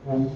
Hello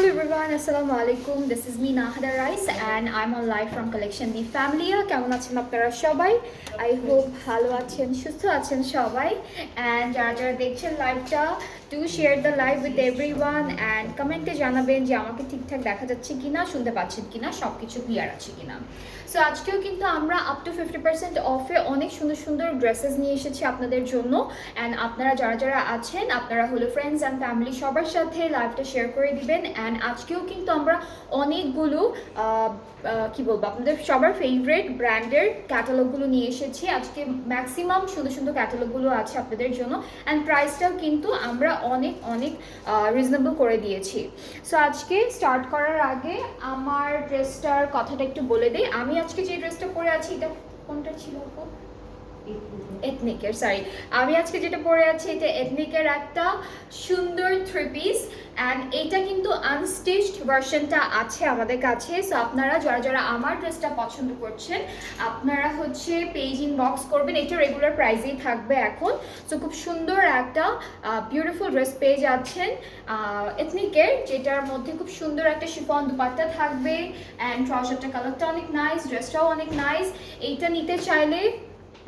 everyone, Assalamu alaikum. This is me Nahada Rice and I'm on live from Collection B Family. কেমন আছেন আপনারা সবাই? I hope ভালো আছেন, সুস্থ আছেন সবাই। And যারা যারা দেখছেন লাইভটা, do share the live with everyone and কমেন্টে জানাবেন যে আমাকে ঠিকঠাক দেখা যাচ্ছে কিনা, শুনতে পাচ্ছেন কিনা, সবকিছু ক্লিয়ার আছে কিনা। সো আজকেও কিন্তু আমরা আপ টু 50% অফে অনেক সুন্দর সুন্দর ড্রেসেস নিয়ে এসেছি আপনাদের জন্য। অ্যান্ড আপনারা যারা যারা আছেন, আপনারা হলো ফ্রেন্ডস অ্যান্ড ফ্যামিলি সবার সাথে লাইভটা শেয়ার করে দিবেন। অ্যান্ড আজকেও কিন্তু আমরা অনেকগুলো কি বলবো, আপনাদের সবার ফেভারিট ব্র্যান্ডের ক্যাটালগুলো নিয়ে এসেছি। আজকে ম্যাক্সিমাম সুন্দর সুন্দর ক্যাটালগুলো আছে আপনাদের জন্য। অ্যান্ড প্রাইসটাও কিন্তু আমরা অনেক অনেক রিজনেবল করে দিয়েছি। সো আজকে স্টার্ট করার আগে আমার ড্রেসটার কথাটা একটু বলে দিই। আমি আজকে যে ড্রেসটা পরে আছি, এটা কোনটা ছিল আপু? এথনিকের, সরি, আমি আজকে যেটা পরে আছি এটা এথনিকের একটা সুন্দর থ্রি পিস। অ্যান্ড এটা কিন্তু আনস্টিচড ভার্সনটা আছে আমাদের কাছে। সো আপনারা যারা যারা আমার ড্রেসটা পছন্দ করছেন, আপনারা হচ্ছে পেজ ইনবক্স করবেন। এটা রেগুলার প্রাইসেই থাকবে এখন। সো খুব সুন্দর একটা বিউটিফুল ড্রেস পেয়ে যাচ্ছেন এথনিকের, যেটার মধ্যে খুব সুন্দর একটা শিফন দুপাট্টা থাকবে। অ্যান্ড ট্রাউজারটা কালারটা অনেক নাইস, ড্রেসটাও অনেক নাইস। এইটা নিতে চাইলে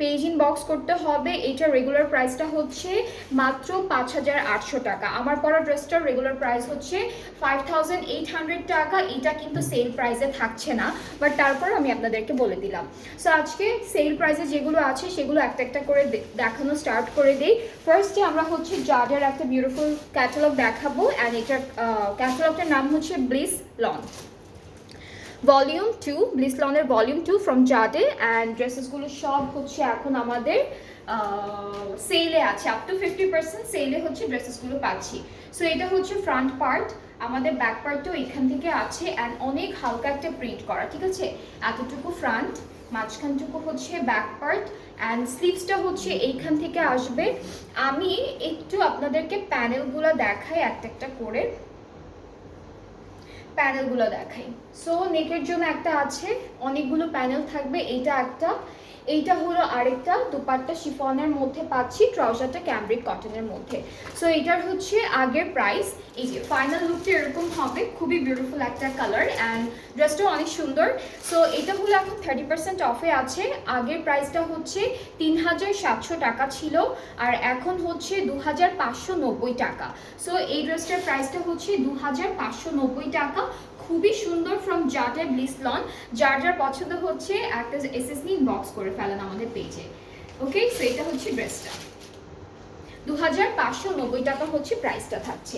পেজ ইনবক্স করতে হবে। এটা রেগুলার প্রাইসটা হচ্ছে মাত্র 5,800 টাকা। আমার পরা ড্রেসটার রেগুলার প্রাইস হচ্ছে 5,800 টাকা। এটা কিন্তু সেল প্রাইসে থাকছে না, বাট তারপর আমি আপনাদেরকে বলে দিলাম। সো আজকে সেল প্রাইসে যেগুলো আছে সেগুলো একটা একটা করে দেখানো স্টার্ট করে দিই। ফার্স্টে আমরা হচ্ছে জার্ডের একটা বিউটিফুল ক্যাটালগ দেখাবো। অ্যান্ড এটার ক্যাটালগটার নাম হচ্ছে ব্লিস লন ভলিউম 2, ব্লিস লনের ভলিউম 2 ফ্রম জার্ডে। অ্যান্ড ড্রেসেসগুলো সব হচ্ছে এখন আমাদের সেলে আছে, আপ টু 50% সেলে হচ্ছে ড্রেসেসগুলো পাচ্ছি। সো এটা হচ্ছে ফ্রন্ট পার্ট, আমাদের ব্যাক পার্টও এখান থেকে আছে। অ্যান্ড অনেক হালকা একটা প্রিন্ট করা, ঠিক আছে? এতটুকু ফ্রন্ট, মাঝখানটুকু হচ্ছে ব্যাক পার্ট। অ্যান্ড স্লিভসটা হচ্ছে এইখান থেকে আসবে। আমি একটু আপনাদেরকে প্যানেলগুলো দেখাই একটা একটা করে, প্যানেলগুলো দেখাই। সো নেকের জন্য একটা আছে, অনেকগুলো প্যানেল থাকবে। এইটা একটা, এইটা হলো আরেকটা। দুপাট্টা শিফনের মধ্যে পাচ্ছি, ট্রাউজারটা ক্যামব্রিক কটনের মধ্যে। সো এটার হচ্ছে আগের প্রাইস, এই যে ফাইনাল লুকটা এরকম হবে। খুবই বিউটিফুল একটা কালার অ্যান্ড ড্রেসটাও অনেক সুন্দর। সো এটা হলো এখন 30% অফে আছে। আগের প্রাইসটা হচ্ছে 3,700 টাকা ছিল, আর এখন হচ্ছে 2,590 টাকা। সো এই ড্রেসটার প্রাইসটা হচ্ছে 2,590 টাকা। খুবই সুন্দর, ফ্রম জার্ডের ব্লিস লন। যার যার পছন্দ হচ্ছে একটা এসএসনি ইনবক্স করে ফেলেন আমাদের পেজে। ওকে, সো এটা হচ্ছে ড্রেসটা, 2,590 টাকা হচ্ছে প্রাইসটা থাকছে।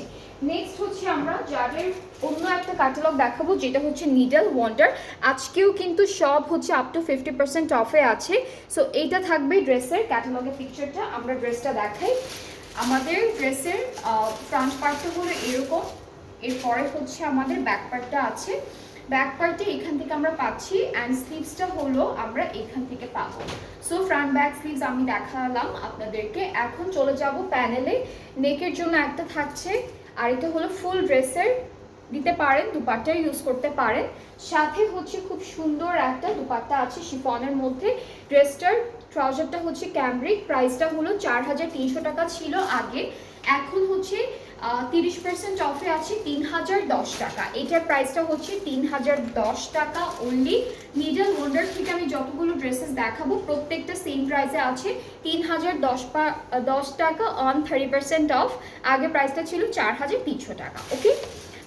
নেক্সট হচ্ছে আমরা জার্ডের অন্য একটা ক্যাটালগ দেখাবো, যেটা হচ্ছে নিডল ওয়ান্ডার। আজকেও কিন্তু সব হচ্ছে আপ টু 50% অফে আছে। সো এইটা থাকবে ড্রেসের ক্যাটালগের পিকচারটা। আমরা ড্রেসটা দেখাই। আমাদের ড্রেসের ফ্রন্ট পার্টটা হলো এরকম, এরপরে হচ্ছে আমাদের ব্যাক পার্টটা আছে। ব্যাক পার্টে এখান থেকে আমরা পাচ্ছি, অ্যান্ড স্লিভসটা হলো আমরা এখান থেকে পাবো। সো ফ্রন্ট ব্যাক স্লিভস আমি দেখালাম আপনাদেরকে। এখন চলে যাব প্যানেলে। নেকের জন্য একটা থাকছে, আর এটা হলো ফুল ড্রেসের দিতে পারেন, দুপাট্টা ইউজ করতে পারেন। সাথে হচ্ছে খুব সুন্দর একটা দুপাট্টা আছে শিফনের মধ্যে। ড্রেসটার ট্রাউজারটা হচ্ছে ক্যামব্রিক। প্রাইসটা হলো 4,300 টাকা ছিল আগে, এখন হচ্ছে 30% অফে আছে 3,010 টাকা। এটার প্রাইসটা হচ্ছে 3,010 টাকা অনলি। নিডল ওয়ান্ডার থেকে আমি যতগুলো ড্রেসেস দেখাবো প্রত্যেকটা সেম প্রাইসে আছে, 3,010 টাকা অন 30% অফ। আগে প্রাইসটা ছিল 4,300 টাকা। ওকে,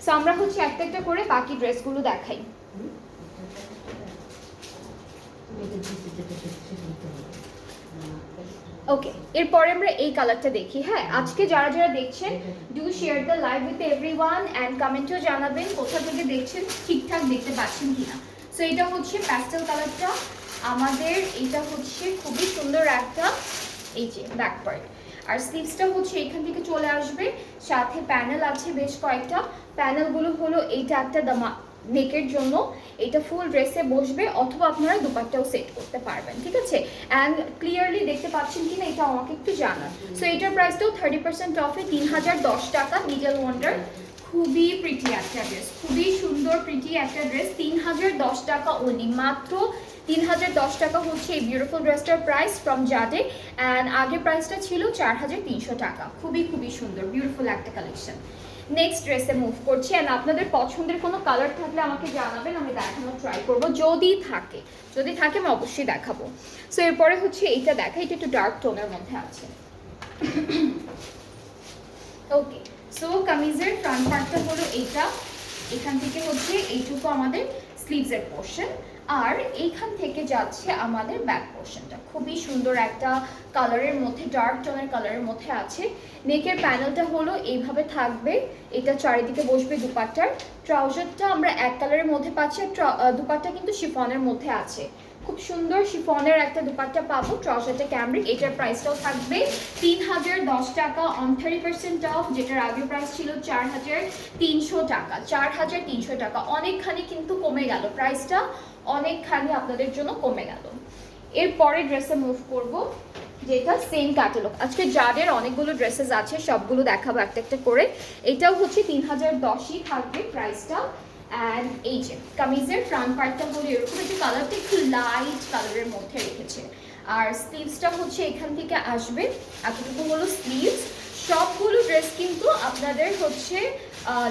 সো আমরা হচ্ছে একটা একটা করে বাকি ড্রেসগুলো দেখাই। ওকে, এরপরে আমরা এই কালারটা দেখি। হ্যাঁ, আজকে যারা যারা দেখছেন do share the live with everyone and কমেন্টেও জানাবেন কোথা থেকে দেখছেন, ঠিকঠাক দেখতে পাচ্ছেন কিনা। সো এটা হচ্ছে প্যাস্টেল কালারটা আমাদের, এটা হচ্ছে খুবই সুন্দর একটা এই যে ব্যাক পার্ট, আর স্লিভসটা হচ্ছে এখান থেকে চলে আসবে, সাথে প্যানেল আছে বেশ কয়েকটা। প্যানেলগুলো হলো এইটা একটা নেকের জন্য, এটা ফুল ড্রেসে বসবে, অথবা আপনারা দুপাট্টাও সেট করতে পারবেন, ঠিক আছে। অ্যান্ড ক্লিয়ারলি দেখতে পাচ্ছেন কিনা এটা আমাকে একটু জানান। সো এটার প্রাইসটাও 30% অফে 3010 টাকা, মিডল ওয়ান্ডার। খুবই প্রিটি একটা ড্রেস, খুবই সুন্দর প্রিটি একটা ড্রেস, 3010 টাকা ওনলি, মাত্র 3010 টাকা হচ্ছে এই বিউটিফুল ড্রেসটার প্রাইস ফ্রম জাডে। অ্যান্ড আগের প্রাইসটা ছিল 4300 টাকা। খুবই খুবই সুন্দর বিউটিফুল একটা কালেকশন। নেক্সট ড্রেসে মুভ করছি, অ্যান্ড আপনাদের পছন্দের কোনো কালার থাকলে আমাকে জানাবেন, আমি দেখানোর ট্রাই করবো, যদি থাকে আমি অবশ্যই দেখাবো। সো এরপরে হচ্ছে এইটা দেখা, এটা একটু ডার্ক টোনের মধ্যে আছে। ওকে, সো কামিজের ফ্রন্ট পার্টটা হলো এইটা, এখান থেকে হচ্ছে এইটুকু আমাদের স্লিভসের পোর্শন, আর এইখান থেকে যাচ্ছে আমাদের ব্যাক পোর্শনটা। খুবই সুন্দর একটা কালারের মধ্যে, ডার্ক টোনের কালারের মধ্যে আছে। নেকের প্যানেলটা হলো এইভাবে থাকবে, এটা চারিদিকে বসবে দুপাট্টার। ট্রাউজারটা আমরা এক কালারের মধ্যে পাচ্ছি, দুপাট্টা কিন্তু শিফনের মধ্যে আছে। খুব সুন্দর শিফনের একটা দুপাট্টা পাবো, ট্রাউজারটা ক্যামব্রিক। এটার প্রাইসটাও থাকবে 3010 টাকা অন 30% অফ, যেটার আগের প্রাইস ছিল 4300 টাকা। 4300 টাকা অনেকখানি কিন্তু কমে গেল, প্রাইসটা অনেকখানি আপনাদের জন্য কমে গেল। এরপরে ড্রেসে মুভ করব, যেটা সেম ক্যাটালগ। আজকে জাডের অনেকগুলো ড্রেসেস আছে, সবগুলো দেখাবো একটা একটা করে। এটাও হচ্ছে 3010ই থাকবে প্রাইসটা। অ্যান্ড এই যে কামিজের ফ্রন্ট পার্টটা হলো এরকম, একটু কালারটা একটু লাইট কালারের মধ্যে রেখেছে, আর স্লিভসটা হচ্ছে এখান থেকে আসবে, এতটুকু হলো স্লিভস। সবগুলো ড্রেস কিন্তু আপনাদের হচ্ছে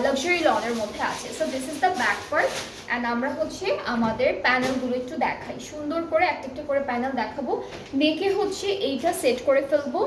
লাক্সারি লনের মধ্যে আছে। So this is the back part, and আমরা হচ্ছে আমাদের প্যানেলগুলো একটু দেখাই, সুন্দর করে একটা একটা করে প্যানেল দেখাবো। নেকে হচ্ছে এইটা সেট করে ফেলবো,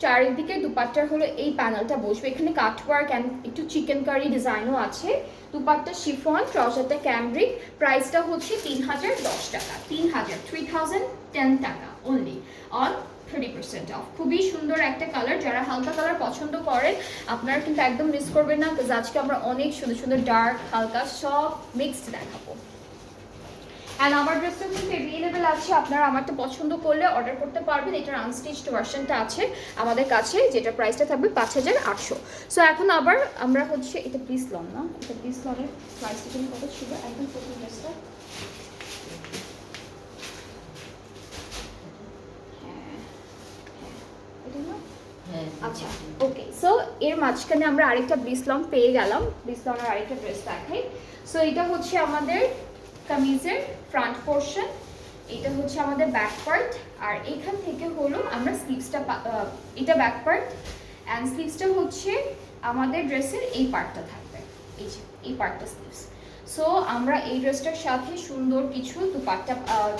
চারিদিকে দুপাট্টার হলো এই প্যানেলটা বসবে, এখানে কাটওয়ার্ক অ্যান্ড একটু চিকেন কারি ডিজাইনও আছে। দুপাট্টা শিফন, ট্রাউজারটা ক্যামব্রিক। প্রাইসটা হচ্ছে 3010 টাকা, 3010 টাকা অনলি অন 30% অফ। খুবই সুন্দর একটা কালার, যারা হালকা কালার পছন্দ করেন আপনারা কিন্তু একদম মিস করবেন না, বিকজ আজকে আমরা অনেক সুন্দর সুন্দর ডার্ক হালকা সব মিক্সড দেখাবো। অ্যান্ড আমার ড্রেসটা কিন্তু অ্যাভেলেবেল আছে, আপনারা আমারটা পছন্দ করলে অর্ডার করতে পারবেন। এটার আনস্টিচড ভার্সনটা আছে আমাদের কাছে, যেটা প্রাইসটা থাকবে 5800। সো এখন আবার আমরা হচ্ছে, এটা পিস লন না, এটা পিস লনের প্রাইসটা কিন্তু কত ছিল একদম প্রথম ড্রেসটা। আচ্ছা ওকে, সো এর মাঝখানে আমরা আরেকটা ব্লিসলং পেয়ে গেলাম, ব্লিসলনের আরেকটা ড্রেস দেখাই। সো এটা হচ্ছে আমাদের কামিজের ফ্রন্ট পোর্শন, এটা হচ্ছে আমাদের ব্যাক পার্ট, আর এখান থেকে হলো আমরা স্লিভসটা, এটা ব্যাক পার্ট অ্যান্ড স্লিভসটা হচ্ছে আমাদের ড্রেসের এই পার্টটা থাকবে, এই যে এই পার্টটা স্লিভস। সো আমরা এই ড্রেসটার সাথে সুন্দর কিছু দুপাট্টা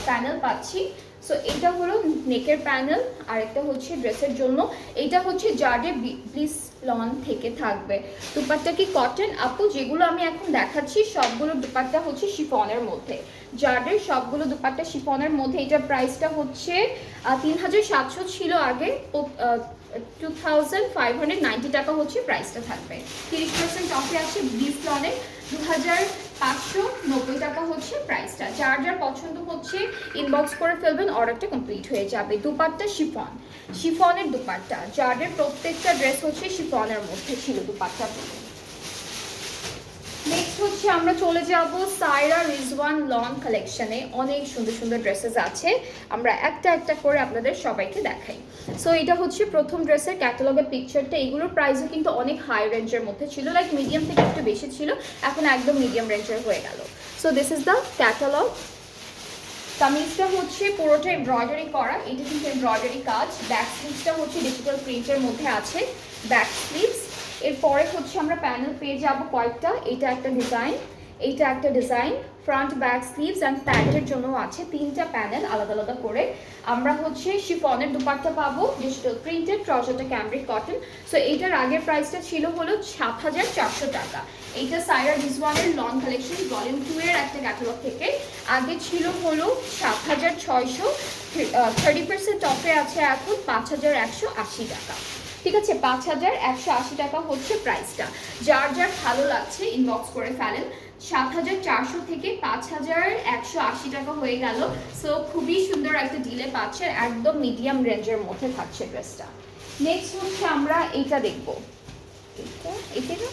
প্যানেল পাচ্ছি। সো এটা হলো নেকের প্যানেল, আর একটা হচ্ছে ড্রেসের জন্য। এটা হচ্ছে জার্ডে ব্লিস লন থেকে থাকবে। দুপাট্টা কি কটন আপু? যেগুলো আমি এখন দেখাচ্ছি সবগুলো দুপাট্টা হচ্ছে শিফনের মধ্যে, জার্ডের সবগুলো দুপাট্টা শিফনের মধ্যে। এটার প্রাইসটা হচ্ছে 3700 ছিল আগে, 2590 টাকা হচ্ছে প্রাইসটা থাকবে। 30% অফে আছে ব্লিস লনে, 2590 টাকা হচ্ছে প্রাইসটা। যার যার পছন্দ হচ্ছে ইনবক্স করে ফেলবেন, অর্ডারটা কমপ্লিট হয়ে যাবে। দুপাট্টা শিফন, শিফনের দুপাট্টা, যাদের প্রত্যেকটা ড্রেস হচ্ছে শিফনের মধ্যে ছিল দুপাট্টা। নেক্সট হচ্ছে আমরা চলে যাব সায়রা রিজওয়ান লন কালেকশনে। অনেক সুন্দর সুন্দর ড্রেসেস আছে, আমরা একটা একটা করে আপনাদের সবাইকে দেখাই। সো এটা হচ্ছে প্রথম ড্রেসের ক্যাটালগের পিকচারটা। এগুলোর প্রাইসও কিন্তু অনেক হাই রেঞ্জের মধ্যে ছিল, লাইক মিডিয়াম থেকে একটু বেশি ছিল, এখন একদম মিডিয়াম রেঞ্জের হয়ে গেল। So this is the catalogue. কামিজটা হচ্ছে পুরোটা এমব্রয়ডারি করা, এটা কিন্তু এমব্রয়ডারি কাজ। ব্যাক স্লিভসটা হচ্ছে ডিজিটাল প্রিন্টের মধ্যে আছে, ব্যাক স্লিভস। এরপরে হচ্ছে আমরা প্যানেল পেয়ে যাব কয়েকটা, এটা একটা ডিজাইন, এইটা একটা design, front back sleeves and প্যান্টের জন্য আছে 3টা প্যানেল আলাদা আলাদা করে। আমরা হচ্ছে শিফনের দুপাট্টা পাবো, ডিজিটাল প্রিন্টেড, ট্রাউজারটা ক্যামব্রিক কটন। সো এইটার আগের প্রাইসটা ছিল হলো ৭,৪০০ টাকা। এইটা সাইরা রিজওয়ানের লং কালেকশন ভলিউম 2 এর একটা ক্যাটালগ থেকে। আগে ছিল হলো ৭,৬০০, 30% অফে আছে এখন ৫,১৮০ টাকা। ঠিক আছে, ৫,১৮০ টাকা হচ্ছে প্রাইসটা। যার যার ভালো লাগছে ইনবক্স করে ফেলেন। ৭,৪০০ থেকে ৫,১৮০ টাকা হয়ে গেল। সো খুবই সুন্দর একটা ডিলে পাচ্ছে, একদম মিডিয়াম রেঞ্জের মধ্যে থাকছে ড্রেসটা। নেক্সট হচ্ছে আমরা এইটা দেখবো, এইটা না,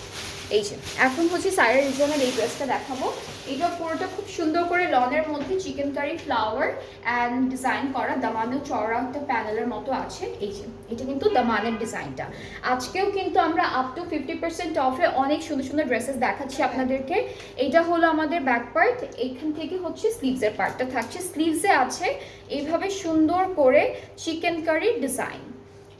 এই যে এখন হচ্ছে সাইরা রিজনের এই ড্রেসটা দেখাবো। এটা পুরোটা খুব সুন্দর করে লনের মধ্যে chikankari flower and design করা, দামানের চওড়া একটা প্যানেলের মতো আছে। এই যে এটা কিন্তু দামানের ডিজাইনটা। আজকেও কিন্তু আমরা আপ টু 50% অফে অনেক সুন্দর সুন্দর ড্রেসেস দেখাচ্ছি আপনাদেরকে। এটা হলো আমাদের ব্যাক পার্ট, এইখান থেকে হচ্ছে স্লিভসের পার্টটা থাকছে। স্লিভসে আছে এইভাবে সুন্দর করে চিকেন কারি ডিজাইন।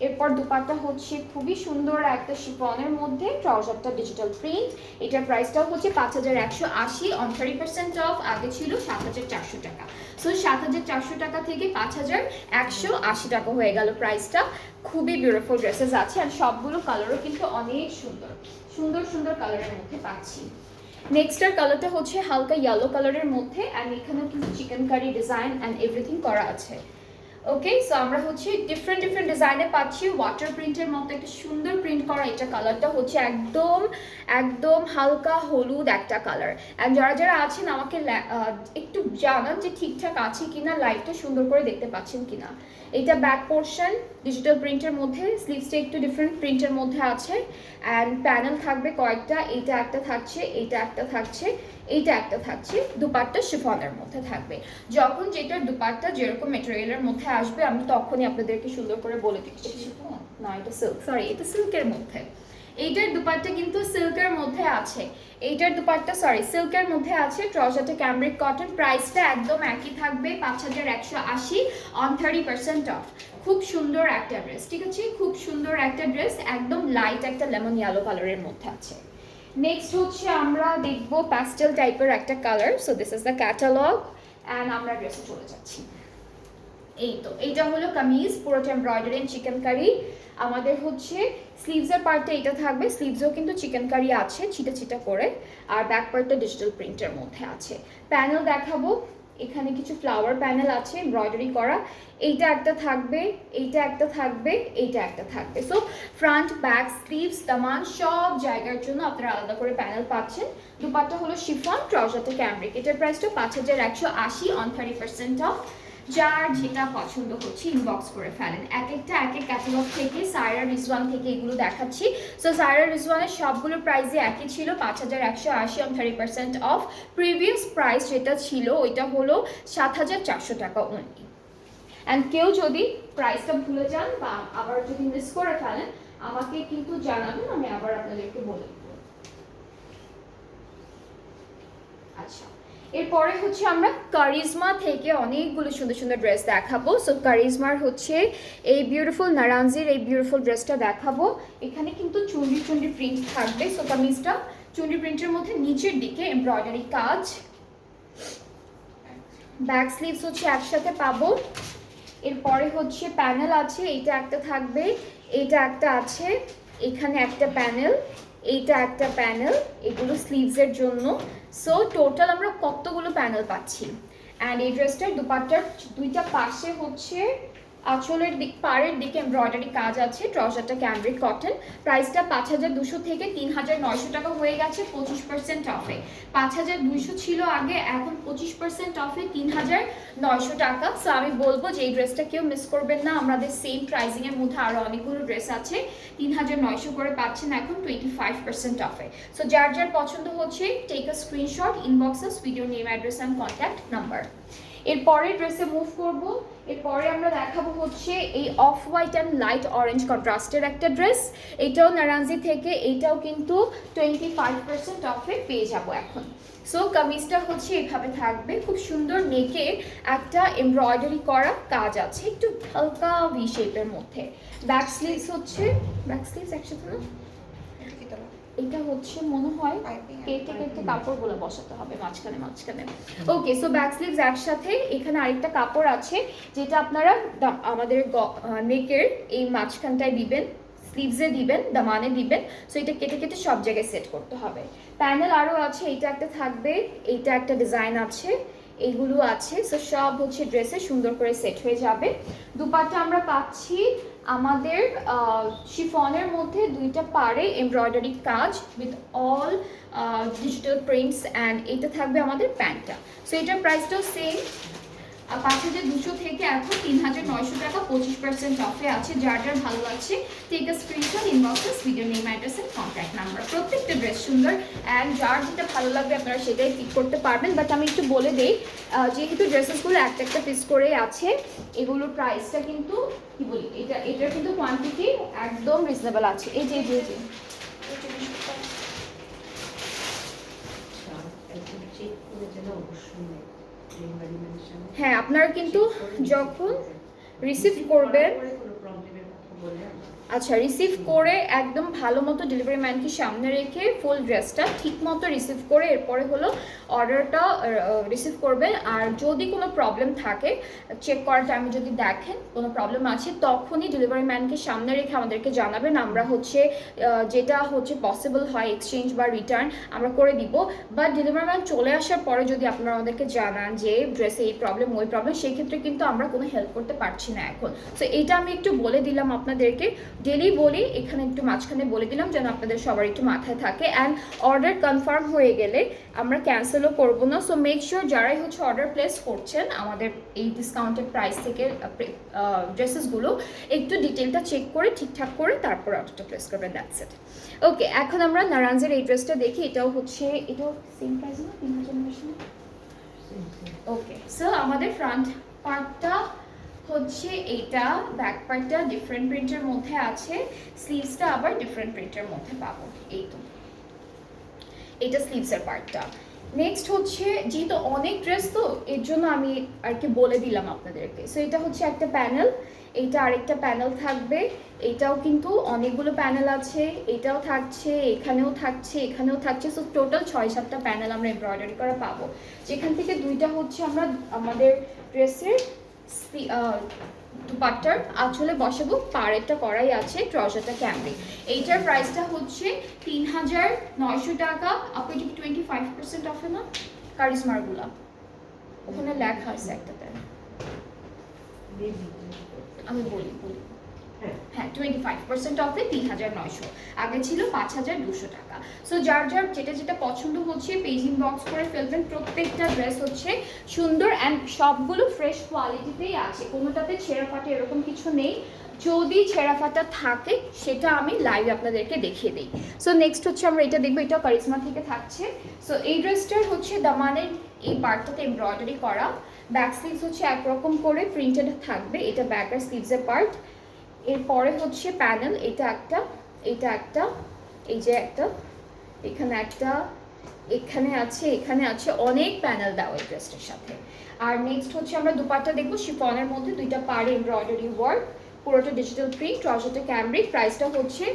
এরপর দুপাট্টা হচ্ছে খুবই সুন্দর একটা শিফনের মধ্যে, ট্রাউজারটা ডিজিটাল প্রিন্ট। এটার প্রাইসটাও হচ্ছে ৫,১৮০ অন 30% অফ। আগে ছিল ৭,৪০০ টাকা। সো ৭,৪০০ টাকা থেকে ৫,১৮০ টাকা হয়ে গেল প্রাইসটা। খুবই বিউটিফুল ড্রেসেস আছে আর সবগুলো কালারও কিন্তু অনেক সুন্দর সুন্দর সুন্দর কালারের মধ্যে পাচ্ছি। নেক্সটার কালারটা হচ্ছে হালকা ইয়েলো কালারের মধ্যে, অ্যান্ড এখানেও কিন্তু chikankari design and everything করা আছে। ওকে, সো আমরা হচ্ছে ডিফারেন্ট ডিফারেন্ট ডিজাইনে পাচ্ছি। ওয়াটার প্রিন্টের মতো একটা সুন্দর প্রিন্ট করা, এটা কালারটা হচ্ছে একদম একদম হালকা হলুদ একটা কালার। অ্যান্ড যারা যারা আছেন আমাকে একটু জানান যে ঠিকঠাক আছে কিনা, লাইভটা সুন্দর করে দেখতে পাচ্ছেন কিনা। এটা ব্যাক পোর্শন ডিজিটাল প্রিন্টের মধ্যে, স্লিভসটা একটু ডিফারেন্ট প্রিন্টের মধ্যে আছে, অ্যান্ড প্যানেল থাকবে কয়েকটা। এইটা একটা থাকছে, এইটা একটা থাকছে, এইটা একটা থাকছে। দুপাট্টা শিফনের মধ্যে থাকবে। যখন যেটার দুপাট্টা যেরকম মেটেরিয়ালের মধ্যে আসবে আমি তখনই আপনাদেরকে সুন্দর করে বলে দিচ্ছি। না, এটা সিল্ক, সরি, এটা সিল্কের মধ্যে। এইটার দুপাট্টা কিন্তু সিল্কের মধ্যে আছে, এইটার দুপাট্টা সরি সিল্কের মধ্যে আছে। ট্রাউজারটা ক্যামব্রিক কটন, প্রাইসটা একদম একই থাকবে ৫,১৮০ অন 30% অফ। খুব সুন্দর একটা ড্রেস, ঠিক আছে, খুব সুন্দর একটা ড্রেস, একদম লাইট একটা লেমন ইয়েলো কালারের মধ্যে আছে। নেক্সট হচ্ছে আমরা দেখব প্যাস্টেল টাইপের একটা colour. So this is the catalogue and আমরা ড্রেসে চলে যাচ্ছি। এই তো এইটা হলো কামিজ, পুরোটা এমব্রয়ডারি এন্ড চিকেন কারি। আমাদের হচ্ছে স্লিভসের পার্টটা এটা থাকবে, স্লিভসেও কিন্তু চিকেন কারি আছে ছিটা ছিটা করে, আর ব্যাক পার্টটা ডিজিটাল প্রিন্টের মধ্যে আছে। প্যানেল দেখাবো, এখানে কিছু ফ্লাওয়ার প্যানেল আছে এমব্রয়ডারি করা। এইটা একটা থাকবে, এইটা একটা থাকবে, এইটা একটা থাকবে। সো ফ্রন্ট ব্যাক স্লিভস দামান সব জায়গার জন্য আপনারা আলাদা করে প্যানেল পাচ্ছেন। দুপাট্টা হলো শিফন, ট্রাউজারটা ক্যামব্রিক। এটার প্রাইসটা ৫,১৮০ অন 30% অফ। যার যেটা পছন্দ হচ্ছে ইনবক্স করে ফেলেন। এক একটা এক এক ক্যাটালগ থেকে, সাইরা রিজওয়ান থেকে এগুলো দেখাচ্ছি। সো সাইরা রিজওয়ানের সবগুলো প্রাইসই একই ছিল, ৫,১৮০ অন 30% অফ। প্রিভিয়াস প্রাইস যেটা ছিল ওইটা হলো ৭,৪০০ টাকা অনলি। অ্যান্ড কেউ যদি প্রাইসটা ভুলে যান বা আবার যদি মিস করে ফেলেন আমাকে কিন্তু জানাবেন, আমি আবার আপনাদেরকে বলে দেবো। আচ্ছা, এরপরে হচ্ছে আমরা কারিজমা থেকে অনেকগুলো সুন্দর সুন্দর ড্রেস দেখাবো। সো কারিজমার হচ্ছে এই বিউটিফুল নারানজির এই বিউটিফুল ড্রেসটা দেখাবো। এখানে কিন্তু চুন্ডি চুন্ডি প্রিন্ট থাকবে। সো কামিজটা চুন্ডি প্রিন্টের মধ্যে নিচের দিকে এমব্রয়ডারি কাজ, ব্যাক স্লিভস হচ্ছে একসাথে পাবো। এরপরে হচ্ছে প্যানেল আছে, এইটা একটা থাকবে, এইটা একটা আছে, এখানে একটা প্যানেল, এইটা একটা প্যানেল, এগুলো স্লিভসের জন্য। সো টোটাল আমরা কতগুলো প্যানেল পাচ্ছি। অ্যান্ড এই ড্রেসটার দুপাট্টার দুইটা পাশে হচ্ছে আঁচলের দিক পাড়ের দিকে এমব্রয়ডারি কাজ আছে। ট্রাউজারটা ক্যামব্রিক কটন, প্রাইসটা ৫,২০০ থেকে ৩,৯০০ টাকা হয়ে গেছে 25% অফে। ৫,২০০ ছিল আগে, এখন 25% অফে ৩,৯০০ টাকা। সো আমি বলবো যে এই ড্রেসটা কেউ মিস করবেন না। আমাদের সেম প্রাইসিংয়ের মধ্যে আরও অনেকগুলো ড্রেস আছে, ৩,৯০০ করে পাচ্ছেন এখন 25% অফে। সো যার যার পছন্দ হচ্ছে take a screenshot, inbox us with your name, address and contact number. এরপরে ড্রেসে মুভ করব। এরপরে আমরা দেখাবো হচ্ছে এই off white and light orange কন্ট্রাস্টের একটা ড্রেস। এটাও নারানজি থেকে, এইটাও কিন্তু 25% অফে পেয়ে যাব এখন। সো কামিজটা হচ্ছে এভাবে থাকবে, খুব সুন্দর নেকে একটা এমব্রয়ডারি করা কাজ আছে, একটু হালকা ভি শেপের মধ্যে। ব্যাক স্লিভস হচ্ছে, ব্যাক স্লিভস একসাথে না, এটা হচ্ছে মনে হয় কেটে কেটে কাপড়গুলো বসাতে হবে মাঝখানে মাঝখানে। ওকে, সো ব্যাক স্লিভস একসাথে, এখানে আরেকটা কাপড় আছে যেটা আপনারা আমাদের নেকের এই মাঝখানটায় দিবেন, স্লিভসে দিবেন, দামানে দিবেন। সো এটা কেটে কেটে সব জায়গায় সেট করতে হবে। প্যানেল আরও আছে, এইটা একটা থাকবে, এইটা একটা ডিজাইন আছে, এইগুলো আছে। সো সব হচ্ছে ড্রেসে সুন্দর করে সেট হয়ে যাবে। দুপাট্টা আমরা পাচ্ছি আমাদের শিফনের মধ্যে দুইটা পাড়ে এমব্রয়ডারি কাজ with all digital prints, and এটা থাকবে আমাদের প্যান্টটা। সো এটার প্রাইসটাও সেম, 5,200 থেকে এখন 3,900 টাকা, 25% অফে আছে। যার যার ভালো লাগছে take a screenshot, inboxes video name, address and contact number. প্রত্যেকটা ড্রেস সুন্দর, অ্যান্ড যার যেটা ভালো লাগবে আপনারা সেটাই পিক করতে পারবেন। বাট আমি একটু বলে দেই, যেহেতু ড্রেসেসগুলো একটা একটা পিস করে আছে, এগুলোর প্রাইসটা কিন্তু কি বলি, এটার কিন্তু কোয়ান্টিটি একদম রিজনেবল আছে। এই যে যে যে হ্যাঁ, আপনারা কিন্তু যখন রিসিভ করবেন, আচ্ছা রিসিভ করে একদম ভালো মতো ডেলিভারি ম্যানকে সামনে রেখে ফুল ড্রেসটা ঠিক মতো রিসিভ করে এরপরে হলো অর্ডারটা রিসিভ করবেন। আর যদি কোনো প্রবলেম থাকে, চেক করার টাইমে যদি দেখেন কোনো প্রবলেম আছে, তখনই ডেলিভারি ম্যানকে সামনে রেখে আমাদেরকে জানাবেন। আমরা হচ্ছে যেটা হচ্ছে পসিবল হয় এক্সচেঞ্জ বা রিটার্ন আমরা করে দিব। বাট ডেলিভারি ম্যান চলে আসার পরে যদি আপনারা আমাদেরকে জানান যে ড্রেসে এই প্রবলেম ওই প্রবলেম, সেই ক্ষেত্রে কিন্তু আমরা কোনো হেল্প করতে পারছি না এখন। সো এইটা আমি একটু বলে দিলাম আপনাদেরকে, ডেলি বলি, এখানে একটু মাঝখানে বলে দিলাম যেন আপনাদের সবার একটু মাথায় থাকে। অ্যান্ড অর্ডার কনফার্ম হয়ে গেলে আমরা ক্যান্সেলও করব না। সো মেক শিওর যারাই হচ্ছে অর্ডার প্লেস করছেন আমাদের এই ডিসকাউন্টেড প্রাইস থেকে ড্রেসেসগুলো, একটু ডিটেলটা চেক করে ঠিকঠাক করে তারপর অর্ডারটা প্লেস করবেন। That's it. ওকে, এখন আমরা নারানজের এই ড্রেসটা দেখি। এটাও হচ্ছে, এটাও সেম প্রাইস না, 3,900। ওকে, সো আমাদের ফ্রন্ট পার্টটা হচ্ছে এইটা, ব্যাক পার্টটা ডিফারেন্ট প্রিন্টের মধ্যে আছে, স্লিভসটা আবার ডিফারেন্ট প্রিন্টের মধ্যে পাবো। এই তো এটা স্লিভসের পার্টটা। নেক্সট হচ্ছে, যেহেতু অনেক ড্রেস তো এর জন্য আমি আর কি বলে দিলাম আপনাদেরকে। সো এটা হচ্ছে একটা প্যানেল, এইটা আরেকটা প্যানেল থাকবে, এইটাও কিন্তু অনেকগুলো প্যানেল আছে, এটাও থাকছে, এখানেও থাকছে, এখানেও থাকছে। সো টোটাল 6-7টা প্যানেল আমরা এমব্রয়ডারি করা পাবো, যেখান থেকে দুইটা হচ্ছে আমরা আমাদের ড্রেসের দুপাট্টার আঁচলে বসাবো, পাড়েরটা করাই আছে, ট্রাউজারটা ক্যামরি। এইটার প্রাইসটা হচ্ছে 3,900 টাকা। আপনি 25% অফে না কারিজমারগুলা, ওখানে লেখা আছে একটাতে, আমি বলি হ্যাঁ 25% অফে 3,900, আগে ছিল 5,200 টাকা। সো যার যার যেটা যেটা পছন্দ হচ্ছে পেজ ইনবক্স করে ফেলবেন। প্রত্যেকটা ড্রেস হচ্ছে সুন্দর অ্যান্ড সবগুলো ফ্রেশ কোয়ালিটিতেই আছে, কোনোটাতে ছেঁড়া ফাটে এরকম কিছু নেই। যদি ছেঁড়া ফাটা থাকে সেটা আমি লাইভে আপনাদেরকে দেখিয়ে দিই। সো নেক্সট হচ্ছে আমরা এটা দেখবো, এটা কারিজমা থেকে থাকছে। সো এই ড্রেসটার হচ্ছে দামানের এই পার্টটাতে এমব্রয়ডারি করা, ব্যাক স্লিভস হচ্ছে একরকম করে প্রিন্টেড থাকবে, এটা ব্যাক আর স্লিভসের পার্ট। এরপরে হচ্ছে প্যানেল, এটা একটা, এটা একটা, এই যে একটা, এখানে একটা, এখানে আছে, এখানে আছে, অনেক প্যানেল দেওয়া এই ড্রেসটার সাথে। আর নেক্সট হচ্ছে আমরা দুপাট্টা দেখবো, শিফনের মধ্যে দুইটা পাড়ে এমব্রয়ডারি ওয়ার্ক, পুরোটা ডিজিটাল প্রিন্ট, ট্রাউজারটা ক্যামব্রিক। প্রাইসটা হচ্ছে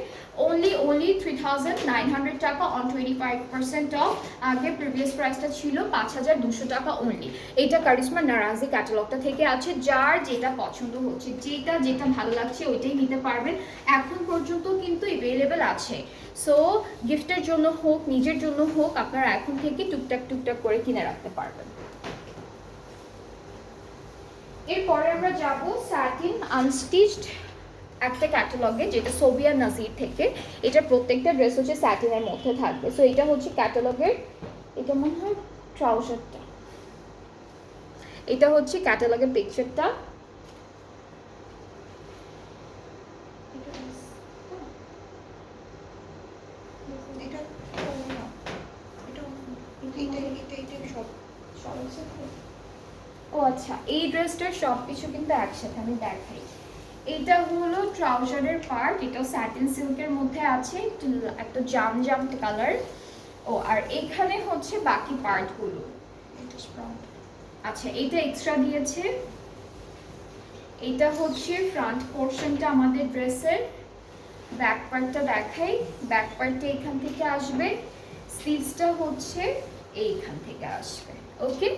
only 3,900 টাকা অন 25% অফ। আগে প্রিভিয়াস প্রাইসটা ছিল 5,200 টাকা অনলি। এটা কারিজমা নারাজি ক্যাটালগটা থেকে আছে, যার যেটা পছন্দ হচ্ছে, যেটা যেটা ভালো লাগছে ওইটাই নিতে পারবেন। এখন পর্যন্ত কিন্তু অ্যাভেলেবেল আছে। সো গিফটের জন্য হোক, নিজের জন্য হোক, আপনারা এখন থেকে টুকটাক টুকটাক করে কিনে রাখতে পারবেন। এরপরে আমরা যাব স্যাটিন আনস্টিচড একটা ক্যাটালগে, যেটা সোবিয়া নাজির থেকে। এটা প্রত্যেকটা ড্রেস হচ্ছে স্যাটিনের মধ্যে থাকবে। সো এটা হচ্ছে ক্যাটালগের, এটা মনে হয় ট্রাউজারটা, এটা হচ্ছে ক্যাটালগের পিকচারটা। ও আচ্ছা, এই ড্রেসটার সব কিছু কিন্তু একসাথে আমি দেখাই। এটা হলো ট্রাউজারের পার্ট, এটা স্যাটিন সিল্কের মধ্যে আছে, একটা জাম জাম কালার। ও আর এখানে হচ্ছে বাকি পার্টগুলো, আচ্ছা এটা এক্সট্রা দিয়েছে। এটা হচ্ছে ফ্রন্ট পোর্শনটা আমাদের ড্রেসের, ব্যাক পার্টটা দেখাই। ব্যাক পার্টটা এখান থেকে আসবে, স্লিভসটা হচ্ছে এইখান থেকে আসবে। ওকে,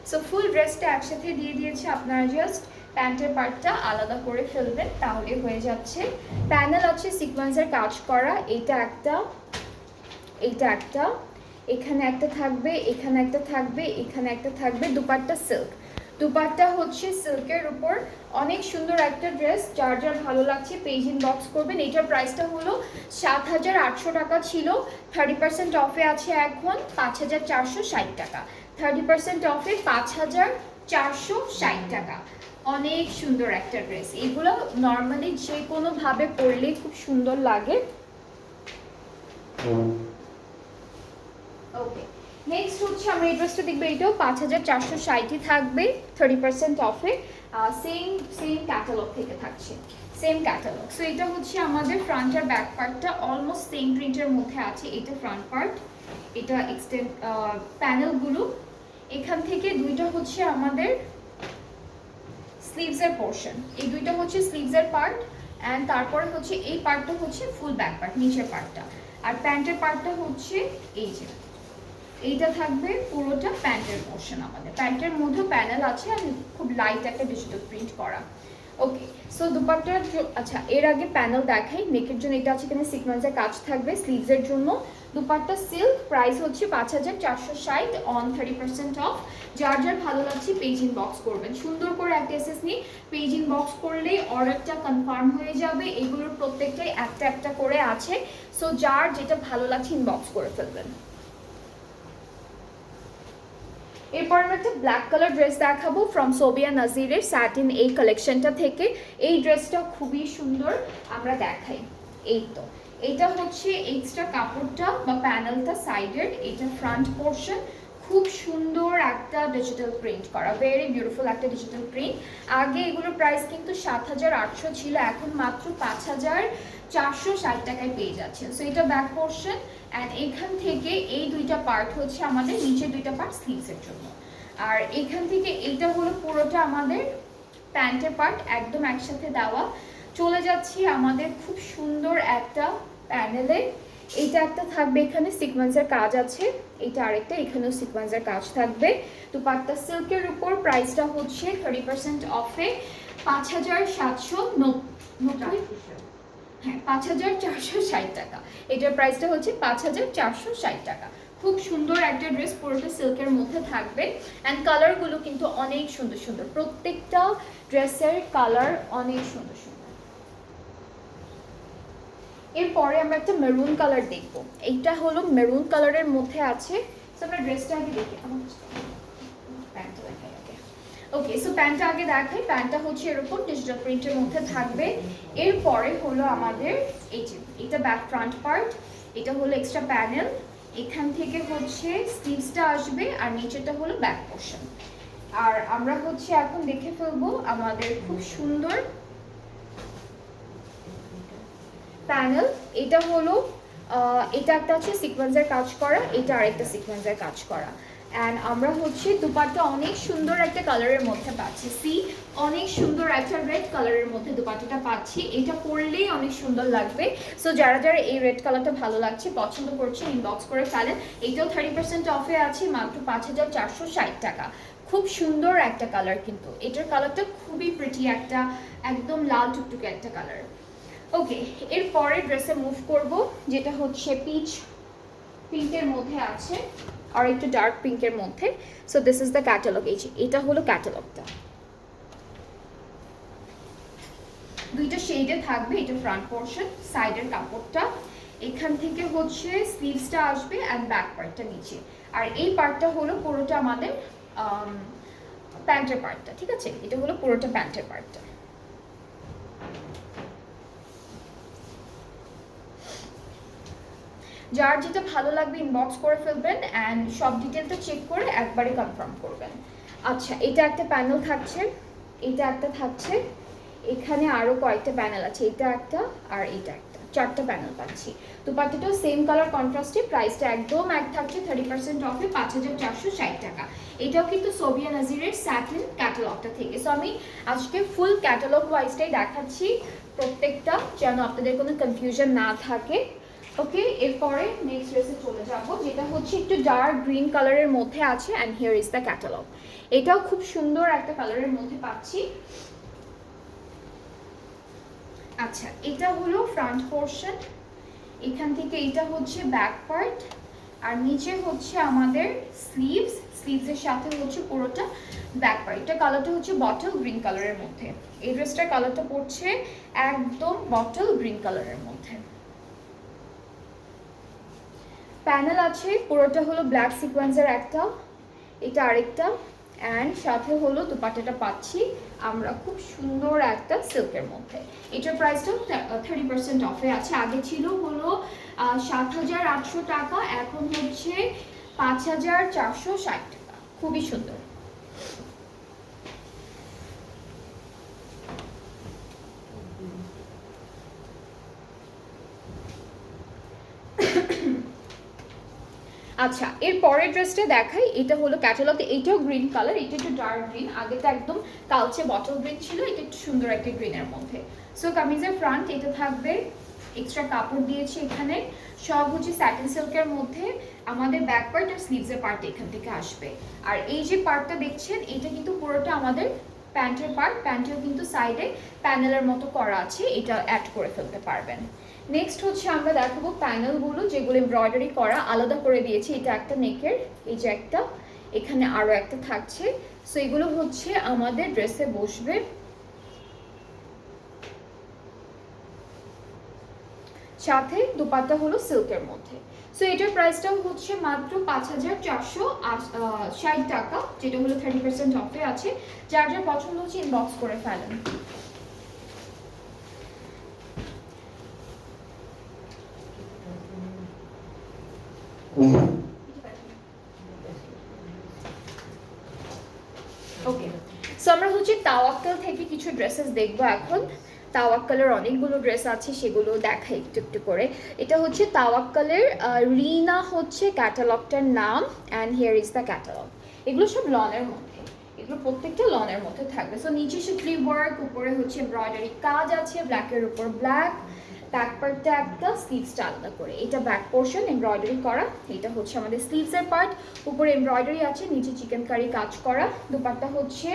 সো ফুল ড্রেসটা একসাথে দিয়ে দিয়েছে, আপনারা জাস্ট প্যান্টের পার্টটা আলাদা করে ফেলবেন তাহলে হয়ে যাচ্ছে। প্যানেল আছে সিকোয়েন্সের কাজ করা, এইটা একটা, এইটা একটা, এখানে একটা থাকবে, এখানে একটা থাকবে, এখানে একটা থাকবে। দুপাট্টা সিল্ক, দুপাট্টা হচ্ছে সিল্কের উপর, অনেক সুন্দর একটা ড্রেস। যার যার ভালো লাগছে পেজ ইনবক্স করবেন। এটার প্রাইসটা হলো 7,800 টাকা ছিল, 30% অফে আছে এখন 5,460 টাকা। 30% অফে 5,460 টাকা। অনেক সুন্দর একটা ড্রেস, এগুলো নর্মালি যে কোনোভাবে পরলে খুব সুন্দর লাগে। ওকে, নেক্সট হচ্ছে আমরা এই ড্রেসটা দেখবো, এটাও 5,460 থাকবে 30% অফে। সেম সেম ক্যাটালগ থেকে থাকছে, সেম ক্যাটালগ। সো এটা হচ্ছে আমাদের ফ্রন্ট আর ব্যাক পার্টটা অলমোস্ট সেম প্রিন্টের মধ্যে আছে। এটা ফ্রন্ট পার্ট, এটা এক্সটেন্ড প্যানেলগুলো, এখান থেকে দুইটা হচ্ছে আমাদের স্লিভসের পোর্শন, এই দুইটা হচ্ছে স্লিভসের পার্ট, অ্যান্ড তারপরে হচ্ছে এই পার্টটা হচ্ছে ফুল ব্যাক পার্ট, নিচের পার্টটা। আর প্যান্টের পার্টটা হচ্ছে এই যে এইটা থাকবে পুরোটা প্যান্টের পোর্শন। আমাদের প্যান্টের মধ্যে প্যানেল আছে আর খুব লাইট একটা ডিজিটাল প্রিন্ট করা। ওকে, সো দুপাট্টার, আচ্ছা এর আগে প্যানেল দেখাই। নেকের জন্য এটা আছে, এখানে সিকোয়েন্সের কাজ থাকবে। স্লিভসের জন্য দুপাট্টা সিল্ক, প্রাইস হচ্ছে 5,460 অন 30% অফ। যার যার ভালো লাগছে পেজ ইনবক্স করবেন। সুন্দর করে একটা এসএস নিয়ে পেজ ইনবক্স করলেই অর্ডারটা কনফার্ম হয়ে যাবে। এগুলোর প্রত্যেকটাই একটা একটা করে আছে, সো যার যেটা ভালো লাগছে ইনবক্স করে ফেলবেন। এরপর আমরা একটা ব্ল্যাক কালার ড্রেস দেখাবো ফ্রম সোবিয়া নাজিরের স্যাটিন এই কালেকশনটা থেকে। এই ড্রেসটা খুবই সুন্দর, আমরা দেখাই। এই তো এটা হচ্ছে এক্সট্রা কাপড়টা বা প্যানেলটা সাইডের, এটা ফ্রন্ট পোর্শন, খুব সুন্দর একটা ডিজিটাল প্রিন্ট করা, ভেরি বিউটিফুল একটা ডিজিটাল প্রিন্ট। আগে এগুলোর প্রাইস কিন্তু 7,800 ছিল, এখন মাত্র 5,460 টাকায় পেয়ে যাচ্ছেন। সো এটা ব্যাক পোর্শন, অ্যান্ড এখান থেকে এই দুইটা পার্ট হচ্ছে আমাদের, নিচের দুইটা পার্ট স্লিভসের জন্য। আর এখান থেকে এইটা হলো পুরোটা আমাদের প্যান্টের পার্ট, একদম একসাথে দেওয়া। চলে যাচ্ছি আমাদের খুব সুন্দর একটা প্যানেলে। এইটা একটা থাকবে, এখানে সিকোয়েন্সের কাজ আছে, এইটা আরেকটা, এখানেও সিকোয়েন্সের কাজ থাকবে। দুপাট্টা সিল্কের উপর, প্রাইসটা হচ্ছে 30% অফে 5,790, হ্যাঁ 5,460 টাকা। এটার প্রাইসটা হচ্ছে 5,460 টাকা। খুব সুন্দর একটা ড্রেস, পুরোটা সিল্কের মধ্যে থাকবে, অ্যান্ড কালারগুলো কিন্তু অনেক সুন্দর সুন্দর, প্রত্যেকটা ড্রেসের কালার অনেক সুন্দর সুন্দর। এরপরে আমরা একটা মেরুন কালার দেখব, এইটা হলো মেরুন কালারের মধ্যে আছে। তো আমরা ড্রেসটা আগে দেখি, আমার প্যান্টটা দেখাই আগে। ওকে, সো প্যান্টটা আগে দেখাই। প্যান্টটা হচ্ছে এরকম ডিজিটাল প্রিন্টের মধ্যে থাকবে। এরপরে হলো আমাদের এই যে এটা ব্যাক ফ্রন্ট পার্ট, এটা হলো এক্সট্রা প্যানেল, এখান থেকে হচ্ছে স্লিভসটা আসবে, আর নিচেটা হলো ব্যাক পোর্শন। আর আমরা হচ্ছে এখন দেখে ফেলবো আমাদের খুব সুন্দর প্যানেল। এটা হলো এটা একটা আছে সিকোয়েন্সের কাজ করা, এটা আরেকটা সিকোয়েন্সের কাজ করা। অ্যান্ড আমরা হচ্ছে দুপাট্টা অনেক সুন্দর একটা কালারের মধ্যে পাচ্ছি, অনেক সুন্দর একটা রেড কালারের মধ্যে দুপাট্টাটা পাচ্ছি। এটা পরলেই অনেক সুন্দর লাগবে। সো যারা যারা এই রেড কালারটা ভালো লাগছে, পছন্দ করছে, ইনবক্স করে ফেলেন। এটাও 30% অফে আছে, মাত্র 5,460 টাকা। খুব সুন্দর একটা কালার, কিন্তু এটার কালারটা খুবই প্রিটি, একটা একদম লাল টুকটুকে একটা কালার। ওকে, এরপরে ড্রেসে মুভ করব, যেটা হচ্ছে পিচ পিঙ্কের মধ্যে আছে আর একটু ডার্ক পিঙ্কের মধ্যে। So this is the catalogue, এটা হলো ক্যাটালগটা। দুইটা শেডে থাকবে, এটা ফ্রন্ট পোর্শন, সাইডের কাপড়টা, এখান থেকে হচ্ছে স্লিভসটা আসবে অ্যান্ড ব্যাক পার্টটা নিচে। আর এই পার্টটা হলো পুরোটা আমাদের প্যান্টের পার্টটা, ঠিক আছে? এটা হলো পুরোটা প্যান্টের পার্টটা। যার যেটা ভালো লাগবে ইনবক্স করে ফেলবেন, অ্যান্ড সব ডিটেলটা চেক করে একবারে কনফার্ম করবেন। আচ্ছা, এটা একটা প্যানেল থাকছে, এটা একটা থাকছে, এখানে আরও কয়েকটা প্যানেল আছে, এটা একটা আর এটা একটা। 4টা প্যানেল পাচ্ছি। দুপাট্টাটাও সেম কালার কন্ট্রাস্টে, প্রাইসটা একদম এক থাকছে 30% অফে 5460 টাকা। এটাও কিন্তু সোভিয়া নাজিরের স্যাটিন ক্যাটালগটা থেকে। সো আমি আজকে ফুল ক্যাটালগ ওয়াইজটাই দেখাচ্ছি প্রত্যেকটা, যেন আপনাদের কোনো কনফিউশন না থাকে। ওকে, এরপরে নেক্সট ড্রেসে চলে যাব, যেটা হচ্ছে একটু ডার্ক গ্রিন কালারের মধ্যে আছে, and here is the catalogue. এটাও খুব সুন্দর একটা কালারের মধ্যে পাচ্ছি। আচ্ছা, এটা হলো ফ্রন্ট পোর্শন, এখান থেকে এটা হচ্ছে ব্যাক পার্ট, আর নিচে হচ্ছে আমাদের স্লিভসের সাথে হচ্ছে পুরোটা ব্যাক পার্ট। এটা কালারটা হচ্ছে বটল গ্রিন কালারের মধ্যে। এই ড্রেসটার কালারটা পড়ছে একদম বটল গ্রিন কালারের মধ্যে। প্যানেল আছে, পুরোটা হলো ব্ল্যাক সিকোয়েন্সের একটা, এটা আরেকটা, অ্যান্ড সাথে হলো দুপাট্টাটা পাচ্ছি আমরা খুব সুন্দর একটা সিল্কের মধ্যে। এটার প্রাইসটাও 30% অফে আছে। আগে ছিল হলো ৭,৮০০ টাকা, এখন হচ্ছে ৫,৪৬০ টাকা। খুবই সুন্দর। আচ্ছা, এর পরের ড্রেসটা দেখাই। এটা হলো ক্যাটালগ, এটাও গ্রিন কালার, এটা একটু ডার্ক গ্রিন, আগেটা একদম কালচে বটল গ্রিন ছিল, এটা একটু সুন্দর একটা গ্রিনের মধ্যে। সো কামিজের ফ্রন্ট এটা থাকবে, এক্সট্রা কাপড় দিয়েছি এখানে, সব হচ্ছে স্যাটিন সিল্কের মধ্যে। আমাদের ব্যাক পার্ট আর স্লিভসের পার্ট এখান থেকে আসবে। আর এই যে পার্টটা দেখছেন, এটা কিন্তু পুরোটা আমাদের প্যান্টের পার্ট, প্যান্টেও কিন্তু সাইডে প্যানেলের মতো করা আছে, এটা অ্যাড করে ফেলতে পারবেন। নেক্সট হচ্ছে আমরা দেখাবো প্যানেলগুলো, যেগুলো এমব্রয়ডারি করা, আলাদা করে দিয়েছি। এটা একটা নেকের, এই যে একটা, এখানে আরও একটা থাকছে। সো এগুলো হচ্ছে আমাদের ড্রেসে বসবে। সাথে দুপাট্টা হলো সিল্কের মধ্যে। সো এটার প্রাইসটাও হচ্ছে মাত্র ৫,৪৬০ টাকা, যেটা হলো 30% অফে আছে। যার যার পছন্দ হচ্ছে ইনবক্স করে ফেলেন। ওকে, সো আমরা হচ্ছে তাওয়াক্কাল থেকে কিছু ড্রেসেস দেখবো এখন। তাওয়াক্কালের অনেকগুলো ড্রেস আছে, সেগুলো দেখাই একটু একটু করে। এটা হচ্ছে তাওয়াক্কালের রিনা হচ্ছে ক্যাটালগটার নাম, and here is the catalogue. এগুলো সব লনের মধ্যে, এগুলো প্রত্যেকটা লনের মধ্যে থাকবে। সো নিচে শিফলি ওয়ার্ক, উপরে হচ্ছে এমব্রয়ডারি কাজ আছে, ব্ল্যাকের উপর ব্ল্যাক, ব্যাক পার্টটা একটা, স্লিভসটা আলাদা করে। এটা ব্যাক পোর্শন এমব্রয়ডারি করা, এটা হচ্ছে আমাদের স্লিভসের পার্ট, উপরে এমব্রয়ডারি আছে, নিচে চিকেন কারি কাজ করা। দুপাট্টা হচ্ছে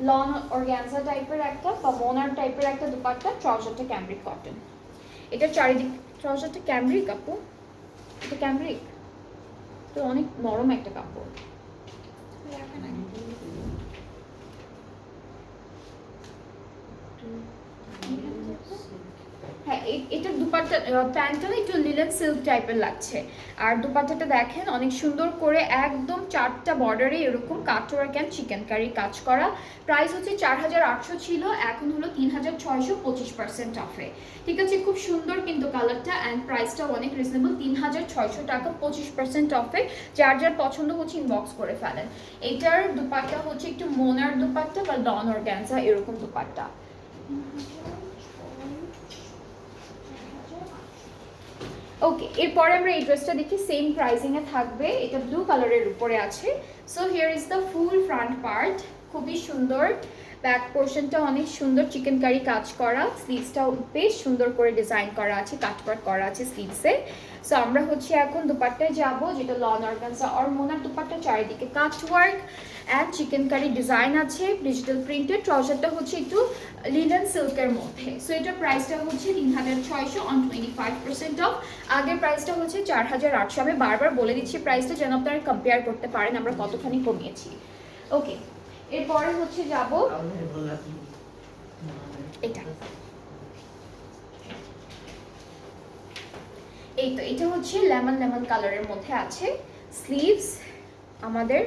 লন অর্গানজা টাইপের একটা বা মোনার টাইপের একটা দুপাট্টা, ট্রাউজারটা ক্যামব্রিক কটন। এটা চারিদিক, ট্রাউজারটা ক্যামব্রিক আপু, এটা ক্যামব্রিক তো অনেক নরম একটা কাপড়। হ্যাঁ, এটার দুপাট্টা প্যান্টটা একটু লিলেন সিল্ক টাইপের লাগছে। আর দুপাট্টাটা দেখেন অনেক সুন্দর করে একদম 4টা বর্ডারে এরকম কাটওয়ার্ক অ্যান্ড চিকেন কারি কাজ করা। প্রাইস হচ্ছে 4,800 ছিল, এখন হলো 3,600, 25% অফে। ঠিক আছে, খুব সুন্দর কিন্তু কালারটা, অ্যান্ড প্রাইসটাও অনেক রিজনেবল, 3,600 টাকা, 25% অফে। যার যার পছন্দ হচ্ছে ইনবক্স করে ফেলেন। এটার দুপাট্টা হচ্ছে একটু মোনার দুপাট্টা বা ডন অর্গানজা এরকম দুপাট্টা। ওকে, এরপরে আমরা এই ড্রেসটা দেখি, সেম প্রাইসিংয়ে থাকবে, এটা ব্লু কালারের উপরে আছে। So here is the full front part, খুবই সুন্দর। ব্যাক পোর্শনটা অনেক সুন্দর চিকেন কারি কাজ করা, স্লিভসটাও বেশ সুন্দর করে ডিজাইন করা আছে, কাটওয়ার্ক করা আছে স্লিভসে। সো আমরা হচ্ছে এখন দুপাট্টায় যাব, যেটা লন অর্গানজা অর মোনার দুপাট্টা, চারিদিকে cutwork and chikankari design আছে, ডিজিটাল প্রিন্টেড। ট্রাউজারটা হচ্ছে একটু লিনেন সিল্কের মধ্যে। সো এটার প্রাইসটা হচ্ছে 3,600 অন 25% অফ। আগের প্রাইসটা হচ্ছে 4,800। আমি বারবার বলে দিচ্ছি প্রাইসটা, যেন আপনারা কম্পেয়ার করতে পারেন আমরা কতখানি কমিয়েছি। ওকে, এরপরে হচ্ছে যাব এটা, এই তো এটা হচ্ছে লেমন কালারের মধ্যে আছে। স্লিভস আমাদের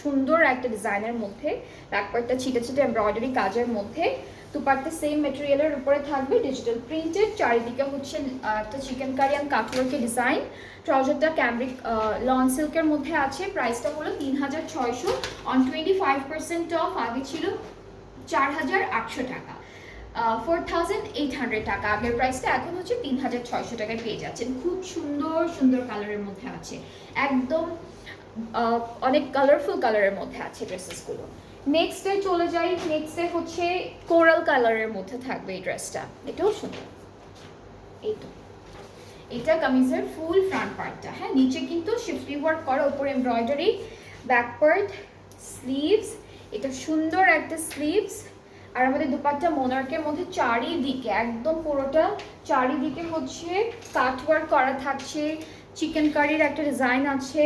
সুন্দর একটা ডিজাইনের মধ্যে, ব্যাকপার্টটা ছিটে ছিটে এমব্রয়ডারি কাজের মধ্যে। দুপাট্টা সেম মেটেরিয়ালের উপরে থাকবে, ডিজিটাল প্রিন্টেড, চারিদিকে হচ্ছে একটা চিকেন কারি অ্যান্ড কাটওয়ার্কের ডিজাইন। ট্রাউজারটা ক্যামব্রিক লন সিল্কের মধ্যে আছে। প্রাইসটা হলো 3,600 অন 25% অফ, আগে ছিল 4,800 টাকা। 4800 টাকা আগের প্রাইসটা, এখন হচ্ছে 3600 টাকায় পেয়ে যাচ্ছেন। খুব সুন্দর সুন্দর কালারের মধ্যে আছে, একদম অনেক কালারফুল কালারের মধ্যে আছে ড্রেসেসগুলো। নেক্সটে চলে যাই, নেক্সটে হচ্ছে কোরাল কালারের মধ্যে থাকবে এই ড্রেসটা, এটাও সুন্দর। এই তো এটা কামিজের ফুল ফ্রন্ট পার্টটা, হ্যাঁ নিচে কিন্তু শিফটি ওয়ার্ক করা, উপরে এমব্রয়ডারি, ব্যাক পার্ট, স্লিভস, এটা সুন্দর একটা স্লিভস। আর আমাদের দুপাট্টা মোনার্কের মধ্যে চারিদিকে একদম পুরোটা চারিদিকে হচ্ছে কাট ওয়ার্ক করা থাকছে, চিকেন কারির একটা ডিজাইন আছে।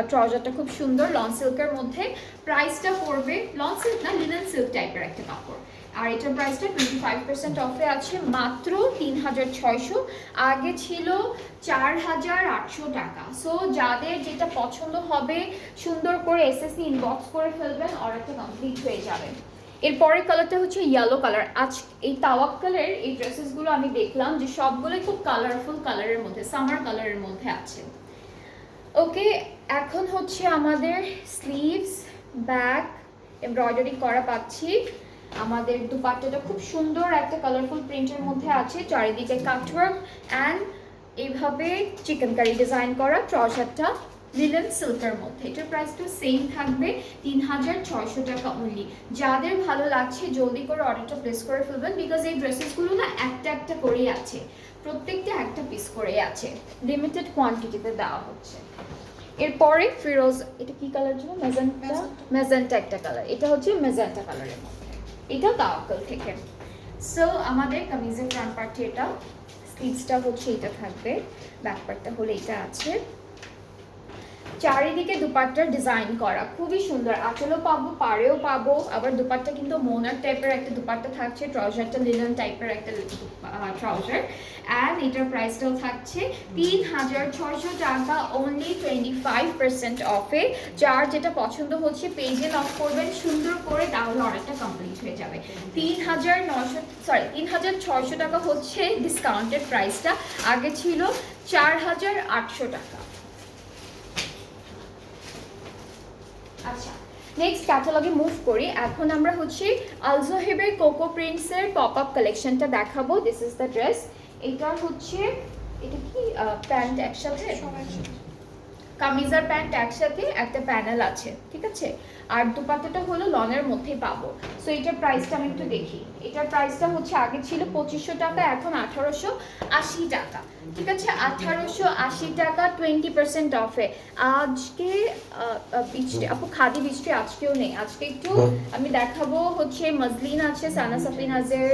ট্রাউজারটা খুব সুন্দর লং সিল্কের মধ্যে। প্রাইসটা পড়বে, লং সিল্ক না লিনেন সিল্ক টাইপের একটা কাপড়, আর এটার প্রাইসটা 25% অফে আছে মাত্র 3600, আগে ছিল 4800 টাকা। সো যাদের যেটা পছন্দ হবে সুন্দর করে এসএসসি ইনবক্স করে ফেলবেন, অর্ডারটা কমপ্লিট হয়ে যাবে। এরপরের কালারটা হচ্ছে ইয়েলো কালার। আজ এই তাওয়াক কালার এই ড্রেসেসগুলো আমি দেখলাম যে সবগুলোই খুব কালারফুল কালারের মধ্যে, সামার কালারের মধ্যে আছে। ওকে, এখন হচ্ছে আমাদের স্লিভস, ব্যাক এমব্রয়ডারি করা পাচ্ছি। আমাদের দুপাট্টাটা খুব সুন্দর একটা কালারফুল প্রিন্টের মধ্যে আছে, চারিদিকে কাটওয়ার্ক অ্যান্ড এইভাবে চিকেন কারি ডিজাইন করা। ট্রাউজারটা লিনেন সিল্কের মধ্যে, এটার প্রাইসটা সেম থাকবে 3600 টাকা অনলি। যাদের ভালো লাগছে জলদি করে অর্ডারটা প্লেস করে ফেলবেন, বিকজ এই ড্রেসেসগুলো না একটা একটা করেই আছে, প্রত্যেকটা একটা পিস করেই আছে, লিমিটেড কোয়ান্টিটিতে দেওয়া হচ্ছে। এরপরে ফিরোজ, এটা কি কালার ছিল? মেজেন্টা একটা কালার, এটা হচ্ছে মেজেন্টা কালারের মধ্যে, এটা তাওয়াক্কাল থেকে। সো আমাদের কামিজের ফ্রন্ট পার্টে এটা, স্লিভসটা হচ্ছে এটা থাকবে, ব্যাক পার্টটা হলে এটা আছে। চারিদিকে দুপাট্টার ডিজাইন করা খুবই সুন্দর, আঁচলও পাবো, পাড়েও পাবো। আবার দুপাট্টা কিন্তু মোনার টাইপের একটা দুপাট্টা থাকছে, ট্রাউজারটা লিনেন টাইপের একটা ট্রাউজার। অ্যান্ড এটার প্রাইসটাও থাকছে 3600 টাকা অনলি, 25% অফে। যার যেটা পছন্দ হচ্ছে পেজে নক করবেন সুন্দর করে, তাহলে অর্ডারটা কমপ্লিট হয়ে যাবে। 3600 টাকা হচ্ছে ডিসকাউন্টেড প্রাইসটা, আগে ছিল 4800 টাকা। আচ্ছা, নেক্সট ক্যাটালগে মুভ করি। এখন আমরা হচ্ছে আলজোহেবের কোকো প্রিন্টসের পপ আপ কালেকশনটা দেখাবো। This is the dress. এটা হচ্ছে, এটা কি প্যান্ট একসাথে, কামিজ আর প্যান্ট একসাথে একটা প্যানেল আছে, ঠিক আছে। আর দুপাট্টাটা হলো লনের মধ্যেই পাবো। সো এটার প্রাইসটা আমি একটু দেখি। এটার প্রাইসটা হচ্ছে আগে ছিল 2500 টাকা, এখন 1880 টাকা, ঠিক আছে। 1880 টাকা, 20% অফে। আজকে বৃষ্টি আপু, খাদি বৃষ্টি আজকেও নেই, আজকে একটু আমি দেখাবো হচ্ছে মজলিন আছে, সানা সাফিনাজের,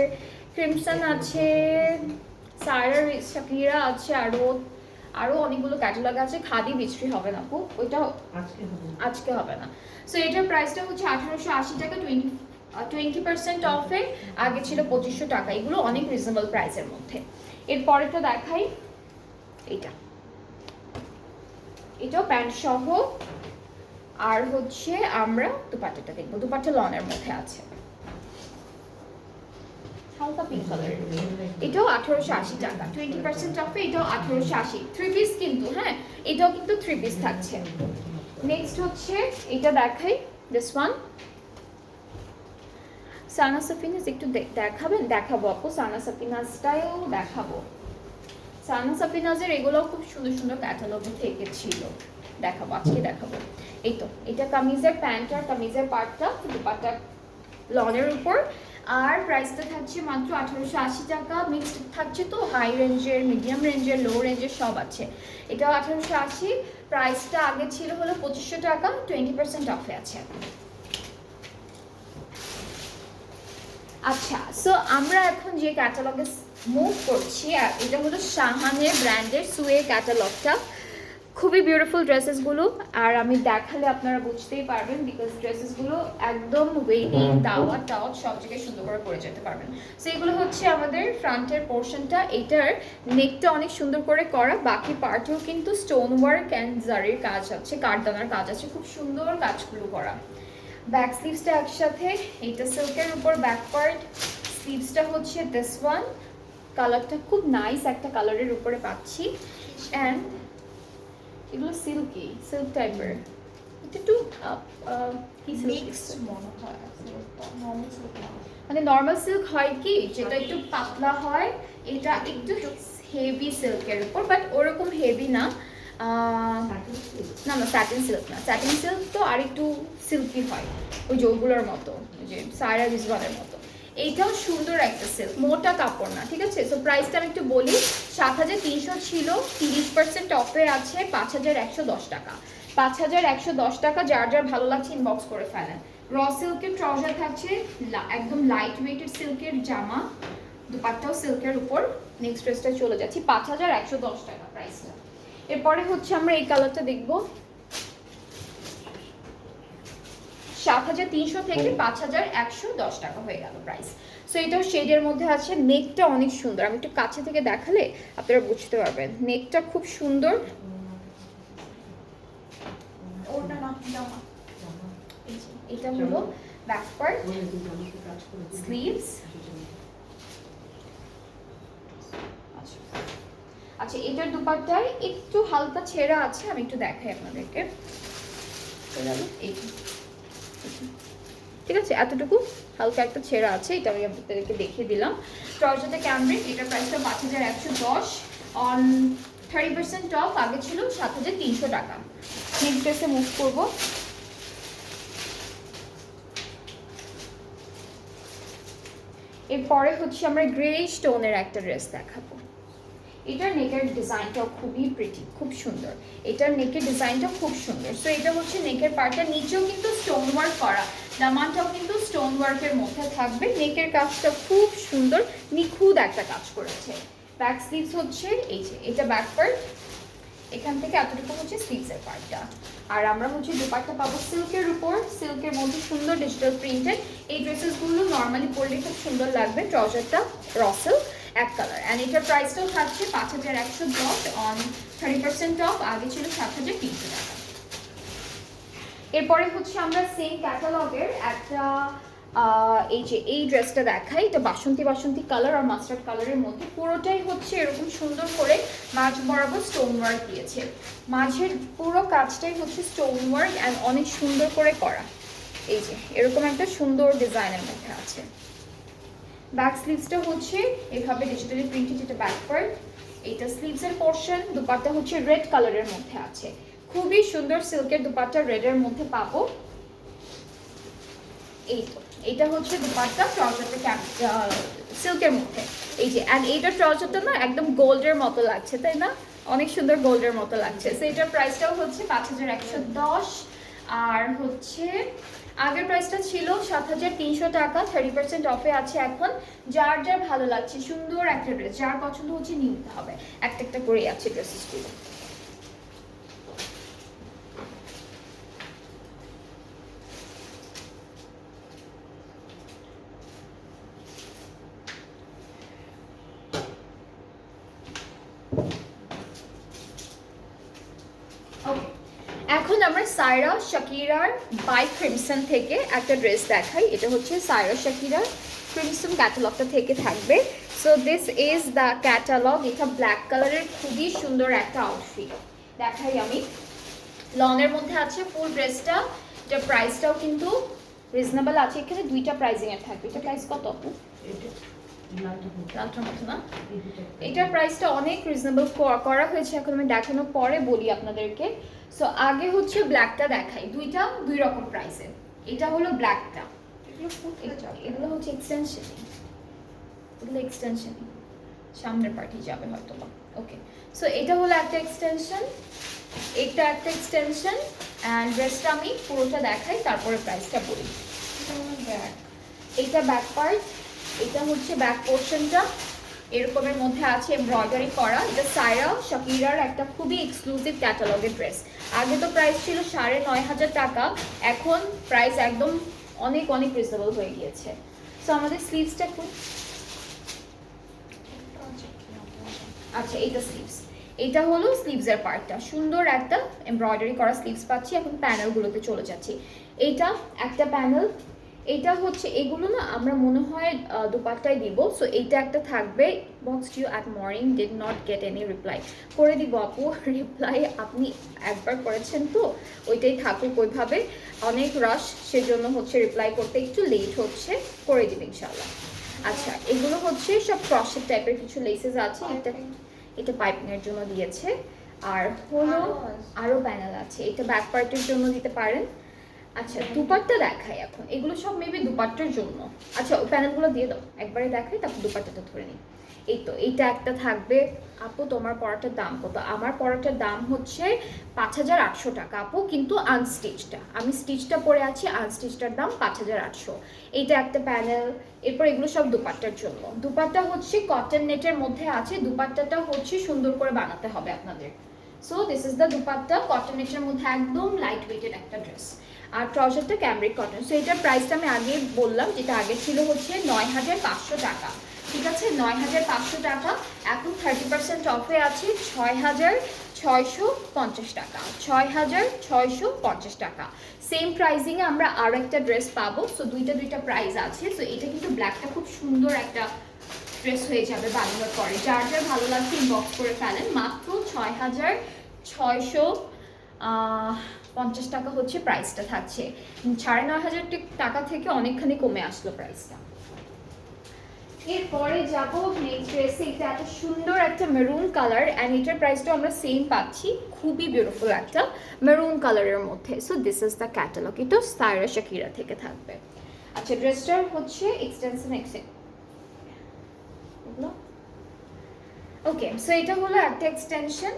ক্রিমসন আছে, সায়রা শাকিরা আছে, আরো অনেকগুলো ক্যাটালগ আছে। খাদি বৃষ্টি হবে না আপু, ওইটা আজকে হবে না। সো এটার প্রাইসটা হচ্ছে 1880 টাকা, 20% অফে, আগে ছিল 2500 টাকা। এগুলো অনেক রিজনেবল প্রাইসের মধ্যে। এরপরেটা দেখাই, এটাও প্যান্ট সহ। আর হচ্ছে আমরা দুপাট্টাটা দেখবো, দুপাট্টা লনের মধ্যে আছে, হালকা পিঙ্ক কালারের। এটাও 1880 টাকা, 20% অফে, এটাও 1880। 3 পিস কিন্তু, হ্যাঁ এটাও কিন্তু 3 পিস থাকছে। নেক্সট হচ্ছে এটা দেখাই, দিস ওয়ান সানা সাফিনাজ। একটু দেখাবেন? দেখাবো আপু, সানা সাফিনাজটাও দেখাবো। সানা সাফিনাজের এগুলো খুব সুন্দর সুন্দর ক্যাটালগে থেকে ছিল, দেখাবো আজকে দেখাবো। এই তো এটা কামিজের প্যান্ট আর কামিজের পার্টটা, দুপাট্টা লনের উপর। আর প্রাইসটা থাকছে মাত্র 1880 টাকা। মিক্সড থাকছে তো, হাই রেঞ্জের, মিডিয়াম রেঞ্জের, লো রেঞ্জের সব আছে। এটাও 1880, প্রাইসটা আগে ছিল হলো 2500 টাকা, 20% অফে আছে। আচ্ছা, সো আমরা এখন যে ক্যাটালগে মুভ করছি, আর এটা হলো শাহানের ব্র্যান্ডের সুয়ে ক্যাটালগটা। খুবই বিউটিফুল ড্রেসেসগুলো, আর আমি দেখালে আপনারা বুঝতেই পারবেন, বিকজ ড্রেসেসগুলো একদম ওয়েটিং, দাওয়াত টাওয়াত সব জায়গায় সুন্দর করে পরে যেতে পারবেন। সো এগুলো হচ্ছে আমাদের ফ্রন্টের পোর্শনটা। এটার নেকটা অনেক সুন্দর করে করা, বাকি পার্টেও কিন্তু স্টোন ওয়ার্ক অ্যান্ড জারির কাজ আছে, কাঠদানার কাজ আছে, খুব সুন্দর কাজগুলো করা। ব্যাক স্লিভসটা একসাথে, এটা সিল্কের উপর ব্যাক পার্ট, স্লিভসটা হচ্ছে দিস ওয়ান। কালারটা খুব নাইস একটা কালারের উপরে পাচ্ছি, অ্যান্ড এগুলো সিল্ক টাইপের, এটা একটু কি মিক্সড মনে হয় নর্মাল সিল্ক না, মানে নর্মাল সিল্ক হয় কি যেটা একটু পাতলা হয়, এটা একটু হেভি সিল্কের উপর, বাট ওরকম হেভি না। না না স্যাটিন সিল্ক না, স্যাটিন সিল্ক তো আর একটু সিল্কি হয় ওই যেগুলোর মতো, যে সায়রা রিজওয়ানের মতো। এইটাও সুন্দর একটা সিল্ক, মোটা কাপড় না, ঠিক আছে। সো প্রাইসটা আমি একটু বলি, 7,300 ছিল, 30% অফে আছে 5,110 টাকা। 5,110 টাকা, যার যার ভালো লাগছে ইনবক্স করে ফেলেন। র সিল্কের ট্রাউজার থাকছে, একদম লাইট ওয়েটেড সিল্কের জামা, দুপাট্টাও সিল্কের উপর। নেক্সট ড্রেসটা চলে যাচ্ছি, 5,110 টাকা প্রাইসটা। এরপরে হচ্ছে আমরা এই কালারটা দেখবো, 7,300 থেকে 5,110 টাকা হয়ে গেল প্রাইস। সো এটাও শেডের মধ্যে আছে, নেকটা অনেক সুন্দর, আমি একটু কাছে থেকে দেখালে আপনারা বুঝতে পারবেন, নেকটা খুব সুন্দর। ওটা না জামা, এটা হলো ব্যাক পার্ট, স্লিভস। আচ্ছা এটার দুপাট্টায় একটু হালকা ছেঁড়া আছে, আমি একটু দেখাই আপনাদেরকে, ঠিক আছে, এতটুকু হালকা একটা ছেঁড়া আছে, এটা আমি আপনাদেরকে দেখিয়ে দিলাম। ট্রাউজারটা ক্যামব্রিক, এটার প্রাইসটা 5,110, অন 30% অফ, আগে ছিল 7,300 টাকা। নেক্সট ড্রেসে মুভ করবো। এরপরে হচ্ছে আমরা গ্রে স্টোনের একটা ড্রেস দেখাবো। এটার নেকের ডিজাইনটাও খুবই প্রিটি, খুব সুন্দর, এটার নেকের ডিজাইনটাও খুব সুন্দর। সো এটা হচ্ছে নেকের পার্টটা, নিচেও কিন্তু স্টোন ওয়ার্ক করা, দামানটাও কিন্তু স্টোন ওয়ার্কের মধ্যে থাকবে। নেকের কাজটা খুব সুন্দর, নিখুঁত একটা কাজ করেছে। ব্যাক স্লিভস হচ্ছে এই যে, এটা ব্যাক পার্ট, এখান থেকে এতটুকু হচ্ছে স্লিভসের পার্টটা। আর আমরা হচ্ছে দুপাট্টা পাবো সিল্কের উপর, সিল্কের মধ্যে সুন্দর ডিজিটাল প্রিন্টেড। এই ড্রেসেসগুলো নর্মালি পরলে খুব সুন্দর লাগবে। ট্রাউজারটা রসেল এক কালার, অ্যান্ড এটার প্রাইসটাও থাকছে 5,110 অন 30% অফ, আগে ছিল 7,300 টাকা। এরপরে হচ্ছে আমরা সেম ক্যাটালগের একটা এই যে এই ড্রেসটা দেখাই, এটা বাসন্তী বাসন্তী কালার আর মাস্টার্ড কালারের মধ্যে, পুরোটাই হচ্ছে এরকম সুন্দর করে মাঝ বরাবর স্টোন ওয়ার্ক দিয়েছে। মাঝের পুরো কাজটাই হচ্ছে স্টোন ওয়ার্ক অ্যান্ড অনেক সুন্দর করে করা, এই যে এরকম একটা সুন্দর ডিজাইনের মধ্যে আছে। ব্যাক স্লিভসটা হচ্ছে এভাবে ডিজিটালি প্রিন্টেড, এটা ব্যাক পার্ট, এটা স্লিভসের পোর্শন। দুপাট্টা হচ্ছে রেড কালারের মধ্যে আছে, খুবই সুন্দর সিল্কের দুপাট্টা রেডের মধ্যে পাবো। এই তো এটা হচ্ছে দুপাট্টা, ট্রাউজারটা সিল্কের মধ্যে, এই যে, অ্যান্ড এইটার ট্রাউজারটা না একদম গোল্ডের মতো লাগছে, তাই না? অনেক সুন্দর গোল্ডের মতো লাগছে। সো এটার প্রাইসটাও হচ্ছে 5,110, আর হচ্ছে আগের প্রাইসটা ছিল 7,300 টাকা, 30% অফে আছে এখন। যার যার ভালো লাগছে, সুন্দর একটা ড্রেস, যার পছন্দ হচ্ছে নিয়ে নিতে হবে, একটা একটা করেই আছে ড্রেসেসগুলো। এখন আমরা সায়রা শাকিরার বাই ক্রিমসন থেকে একটা ড্রেস দেখাই। এটা হচ্ছে সায়রা শাকিরার ক্রিমসন ক্যাটালগটা থেকে থাকবে। So this is the catalogue. এটা ব্ল্যাক কালারের খুবই সুন্দর একটা আউটফিট দেখাই আমি, লনের মধ্যে আছে ফুল ড্রেসটা। এটা প্রাইসটাও কিন্তু রিজনেবল আছে, এখানে দুইটা প্রাইজিং এর থাকবে। এটা প্রাইস কত আপু? লালটার মতো না, এটার প্রাইসটা অনেক রিজনেবল করা হয়েছে, এখন আমি দেখানোর পরে বলি আপনাদেরকে। সো আগে হচ্ছে ব্ল্যাকটা দেখাই, দুইটা দুই রকম প্রাইসে। এটা হলো ব্ল্যাকটা, এগুলো হচ্ছে এক্সটেনশন, এগুলো এক্সটেনশন সামনের পার্টি যাবে হয়তো বা। ওকে, সো এটা হলো একটা এক্সটেনশন, এটা একটা এক্সটেনশন, অ্যান্ড ড্রেসটা আমি পুরোটা দেখাই তারপরে প্রাইসটা বলি। এটা ব্যাক পার্ট, এটা হচ্ছে ব্যাক পোর্শনটা, এরকমের মধ্যে আছে এমব্রয়ডারি করা। এটা সায়রা শাকিরার একটা খুবই এক্সক্লুসিভ ক্যাটালগের ড্রেস। আগে তো প্রাইস ছিল 9,500 টাকা, এখন প্রাইস একদম অনেক অনেক রিজনেবল হয়ে গিয়েছে। সো আমাদের স্লিভসটা খুব, আচ্ছা এইটা স্লিভস, এটা হলো স্লিভসের পার্টটা, সুন্দর একটা এমব্রয়ডারি করা স্লিভস পাচ্ছি। এখন প্যানেলগুলোতে চলে যাচ্ছি। এইটা একটা প্যানেল, এটা হচ্ছে এগুলো না আমরা মনে হয় দুপাট্টায় দিব। সো এইটা একটা থাকবে, box you at morning did not get any reply, করে দিব আপু রিপ্লাই, আপনি একবার করেছেন তো ওইটাই থাকুক ওইভাবে, অনেক রাশ সেজন্য হচ্ছে রিপ্লাই করতে একটু লেট হচ্ছে, করে দিব ইনশাল্লাহ। আচ্ছা এগুলো হচ্ছে সব ক্রসের টাইপের কিছু লেসেস আছে, এটা এটা পাইপিংয়ের জন্য দিয়েছে। আর হলো আরও প্যানেল আছে, এটা ব্যাক পার্টের জন্য দিতে পারেন। আচ্ছা দুপাট্টা দেখাই এখন, এগুলো সব মেবি দুপাট্টার জন্য। আচ্ছা ওই প্যানেলগুলো দিয়ে দাও একবারে দেখাই, তারপর দুপাট্টাটা ধরে নিই। এই তো এইটা একটা থাকবে। আপু তোমার পরাটার দাম কত? আমার পরাটার দাম হচ্ছে 5,800 টাকা আপু, কিন্তু আনস্টিচটা, আমি স্টিচটা পরে আছি, আনস্টিচটার দাম 5,800। এইটা একটা প্যানেল। এরপর এগুলো সব দুপাট্টার জন্য। দুপাট্টা হচ্ছে কটন নেটের মধ্যে আছে, দুপাট্টাটা হচ্ছে সুন্দর করে বানাতে হবে আপনাদের। So this is the dupatta, cotton নেটের মধ্যে একদম লাইট ওয়েটেড একটা ড্রেস। আর ট্রাউজারটা ক্যামব্রিক কটন। সো এটার প্রাইসটা আমি আগে বললাম, যেটা আগে ছিল হচ্ছে 9,500 টাকা, ঠিক আছে 9,500 টাকা। এখন 30% অফে আছে 6,650 টাকা, 6,650 টাকা। সেম প্রাইজিংয়ে আমরা আরও একটা ড্রেস পাবো। সো দুইটা প্রাইস আছে। সো এটা কিন্তু ব্ল্যাকটা খুব সুন্দর একটা ড্রেস হয়ে যাবে বানানোর পরে, যার যার ভালো লাগছে ইনবক্স করে ফেলেন। মাত্র 6,650 টাকা হচ্ছে প্রাইসটা থাকছে, 9,500 টাকা থেকে অনেকখানি কমে আসলো প্রাইসটা। এরপরে যাব নেক্সট ড্রেসে, এটা এত সুন্দর একটা মেরুন কালার, অ্যান্ড এটার প্রাইসটাও আমরা সেম পাচ্ছি, খুবই বিউটিফুল একটা মেরুন কালারের মধ্যে। So this is the catalogue, এটা সায়রা শাকিরা থেকে থাকবে। আচ্ছা ড্রেসটার হচ্ছে এক্সটেনশন ওকে। সো এটা হলো একটা এক্সটেনশন,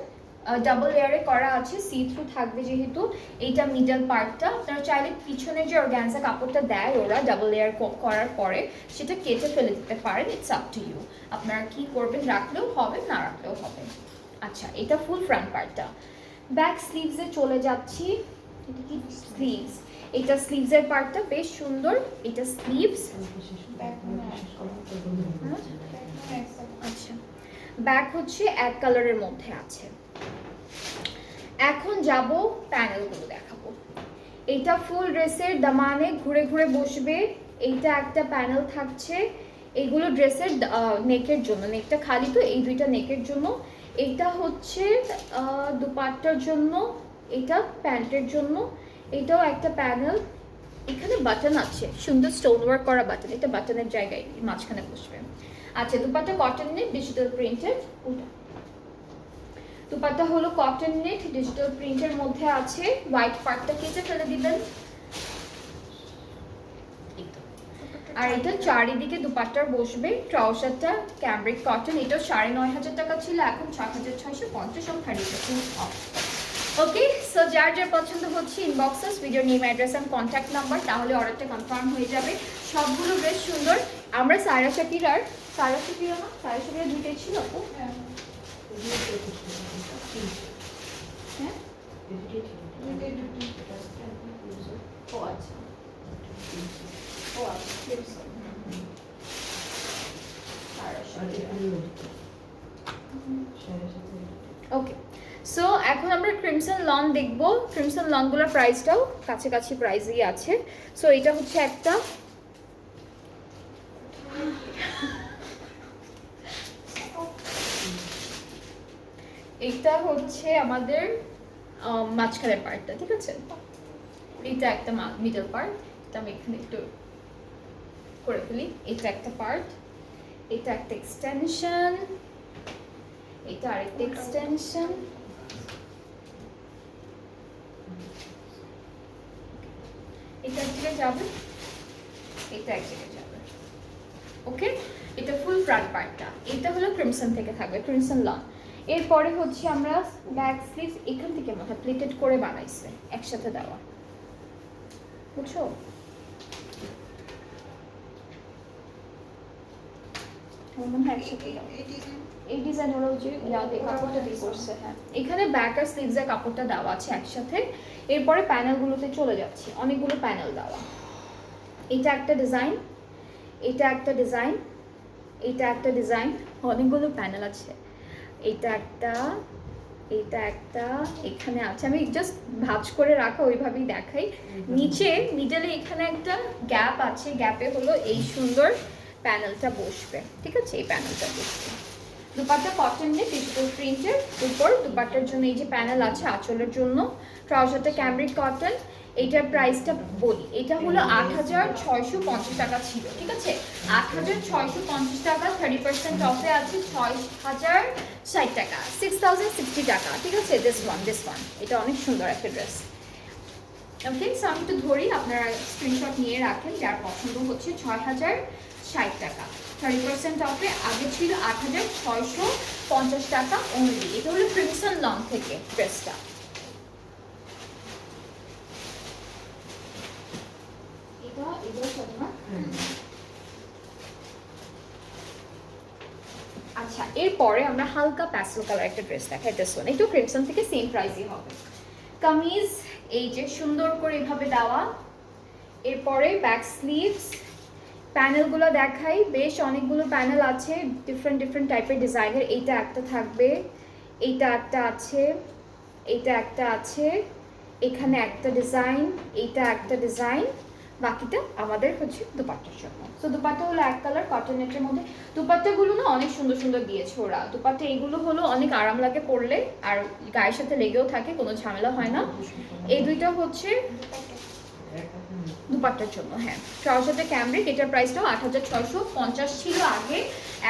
ডাবল লেয়ারে করা আছে, সি থ্রু থাকবে যেহেতু। এইটা মিডল পার্টটা, আপনারা চাইলে পিছনে যে অর্গানজা কাপড়টা দেয় ওরা ডাবল লেয়ার করার পরে সেটা কেটে ফেলে দিতে পারেন, ইটস আপ টু ইউ, আপনারা কি করবেন, রাখলেও হবে না রাখলেও হবে। আচ্ছা এটা ফুল ফ্রন্ট পার্টটা। ব্যাক স্লিভসে চলে যাচ্ছি, এটা কি স্লিভস, এটা স্লিভসের পার্টটা বেশ সুন্দর, এটা স্লিভস। আচ্ছা ব্যাক হচ্ছে এক কালারের মধ্যে আছে। এখন যাব প্যানেলগুলো দেখাবো। এইটা ফুল ড্রেসের দামানে ঘুরে ঘুরে বসবে, এইটা একটা প্যানেল থাকছে। এইগুলো ড্রেসের নেকের জন্য, নেকটা খালি তো, এই দুইটা নেকের জন্য। এইটা হচ্ছে দুপাট্টার জন্য, এটা প্যান্টের জন্য। এটাও একটা প্যানেল, এখানে বাটন আছে, সুন্দর স্টোন ওয়ার্ক করা বাটন, এটা বাটনের জায়গায় মাঝখানে বসবে। আচ্ছা dupatta cotton net digital printed, ওটা দুপাট্টা হলো কটন নেট ডিজিটাল প্রিন্টের মধ্যে আছে। হোয়াইট পার্টটা কেটে ফেলে দিবেন। আর এটা চারিদিকে দুপাট্টার বসবে। ট্রাউজারটা ক্যামব্রিক কটন, এটা 9,500 টাকা ছিল, এখন 6,650, সব 30% অফ। ওকে সো যার যার পছন্দ হচ্ছে inboxes video name address and contact number, তাহলে অর্ডারটা কনফার্ম হয়ে যাবে। সবগুলো বেশ সুন্দর। আমরা সায়রা শাকিরার দুইটাই ছিল আপু, হ্যাঁ ও আচ্ছা ও আচ্ছা ওকে। সো এখন আমরা ক্রিমসন লন দেখবো। ক্রিমসন লনগুলোর প্রাইসটাও কাছাকাছি প্রাইসই আছে। সো এটা হচ্ছে একটা, এটা হচ্ছে আমাদের মাঝখানের পার্টটা, ঠিক আছে, এটা একটা মিডল পার্ট, এটা আমি এখানে একটু করে ফেলি। এটা একটা পার্ট, এটা একটা এক্সটেনশন, এটা আরেকটা এক্সটেনশন, এটা এক জায়গায় যাবে, এটা এক জায়গায় যাবে। ওকে এটা ফুল ফ্রন্ট পার্টটা, এটা হলো ক্রিমসন থেকে থাকবে, ক্রিমসন লন। এরপরে হচ্ছে আমরা ব্যাক স্লিভস এখান থেকে মনে হয় প্লেটেড করে বানাইছে একসাথে দেওয়া, বুঝছো? মনে হয় একসাথে এই ডিজাইন ওরা যে কাপড়টা দিয়ে করছে। হ্যাঁ এখানে ব্যাক আর স্লিভসের কাপড়টা দেওয়া আছে একসাথে। এরপরে প্যানেলগুলোতে চলে যাচ্ছি, অনেকগুলো প্যানেল দেওয়া। এটা একটা ডিজাইন, এটা একটা ডিজাইন, এটা একটা ডিজাইন, অনেকগুলো প্যানেল আছে। এটা একটা, এটা একটা এখানে আছে, আমি জাস্ট ভাঁজ করে রাখা ওইভাবেই দেখাই। নিচে মিডলে এখানে একটা গ্যাপ আছে, গ্যাপে হলো এই সুন্দর প্যানেলটা বসবে, ঠিক আছে, এই প্যানেলটা বসবে। দুপাট্টা কটনের ডিজিটাল প্রিন্টের উপর, দুপাট্টার জন্য এই যে প্যানেল আছে আঁচলের জন্য, ট্রাউজারটা ক্যামব্রিক কটন। এইটার প্রাইসটা বলি, এটা হলো 8650 টাকা ছিল, ঠিক আছে, 8650 টাকা। 30% অফে আছে 6060 টাকা, 6060 টাকা, ঠিক আছে। দিস ওয়ান এটা অনেক সুন্দর একটা ড্রেস। ওকে, সো আমি একটু ধরি, আপনারা স্ক্রিনশট নিয়ে রাখেন, যার পছন্দ হচ্ছে। 6060 টাকা 30% অফে, আগে ছিল 8650 টাকা অনলি। এটা হলো ক্রিমসন লং থেকে ড্রেসটা। আচ্ছা, এরপরে আমরা হালকা প্যাস্টেল কালার একটা ড্রেস দেখাই। দিস ওয়ান একটু ক্রিমসন থেকে সেম প্রাইসই হবে। কামিজ এই যে সুন্দর করে এভাবে দেওয়া, এরপরে ব্যাক স্লিভস। প্যানেলগুলো দেখাই, বেশ অনেকগুলো প্যানেল আছে, ডিফারেন্ট টাইপের ডিজাইনের। এইটা একটা থাকবে, এইটা একটা আছে, এইটা একটা আছে, এখানে একটা ডিজাইন, এইটা একটা ডিজাইন, বাকিটা আমাদের হচ্ছে দুপাট্টার জন্য। তো দুপাট্টা হলো এক কালার কটনেটের মধ্যে। দুপাট্টাগুলো না অনেক সুন্দর সুন্দর দিয়েছে ওরা। দুপাট্টা এগুলো হলো অনেক আরাম লাগে পরলে, আর গায়ের সাথে লেগেও থাকে, কোনো ঝামেলা হয় না। এই দুইটা হচ্ছে দুপাট্টার জন্য। হ্যাঁ, ট্রাউজারটা ক্যামব্রিক, এটার প্রাইসটাও 8650 ছিল আগে,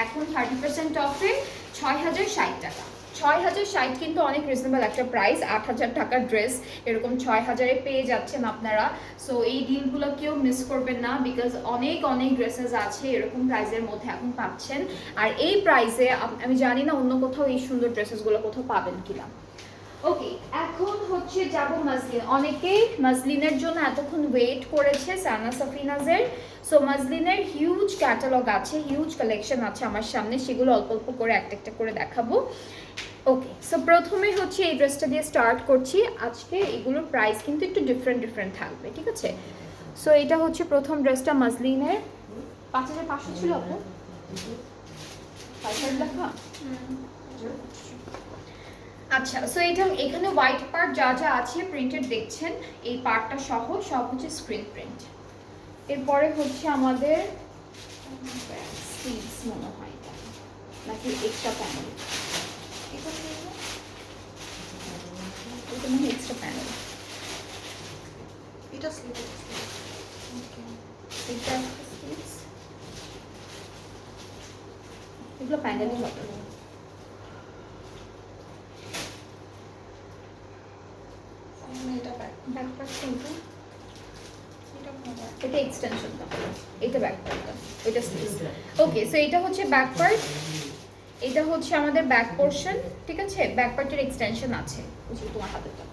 এখন 30% অফে 6060 টাকা। 6060 কিন্তু অনেক রিজনেবল একটা প্রাইস। 8000 টাকার ড্রেস এরকম 6000-এ পেয়ে যাচ্ছেন আপনারা। সো এই ডিলগুলো কেউ মিস করবেন না, বিকজ অনেক ড্রেসেস আছে এরকম প্রাইসের মধ্যে এখন পাচ্ছেন। আর এই প্রাইসে আমি জানি না অন্য কোথাও এই সুন্দর ড্রেসেসগুলো কোথাও পাবেন কিনা। ওকে, এখন হচ্ছে যাব মসলিন। অনেকে মসলিনের জন্য এতক্ষণ ওয়েট করেছে, সানা সাফিনাজের। সো মসলিনের হিউজ ক্যাটালগ আছে, হিউজ কালেকশন আছে আমার সামনে, সেগুলো অল্প অল্প করে একটা করে দেখাবো। ওকে, সো প্রথমে হচ্ছে এই ড্রেসটা দিয়ে স্টার্ট করছি। আজকে এগুলোর প্রাইস কিন্তু একটু ডিফারেন্ট থাকবে, ঠিক আছে। সো এটা হচ্ছে প্রথম ড্রেসটা মসলিনের। 5500 ছিল আপু, 5000 লেখা। আচ্ছা, সো এটা এখানে হোয়াইট পার্ট যা আছে প্রিন্টেড দেখছেন, এই পার্টটা সহ সব হচ্ছে স্ক্রিন প্রিন্ট। এরপরে হচ্ছে আমাদের স্লিভস মনে হয়, এটা নাকি এক্সট্রা প্যানেল, এটা মনে হয় এক্সট্রা প্যানেল, এটা স্লিপ। এটা স্লিভস, এগুলো প্যানেলই হবে। এটা ব্যাক, ব্যাক পার্ট কিন্তু এটা মোবাইল। এটা এক্সটেনশনটা, এটা ব্যাক পার্টটা, এটা স্লিভস। ওকে, সো এটা হচ্ছে ব্যাক পার্ট, এটা হচ্ছে আমাদের ব্যাক পোর্শন, ঠিক আছে। ব্যাক পার্টের এক্সটেনশন আছে, বুঝলি তোমার হাতেটা।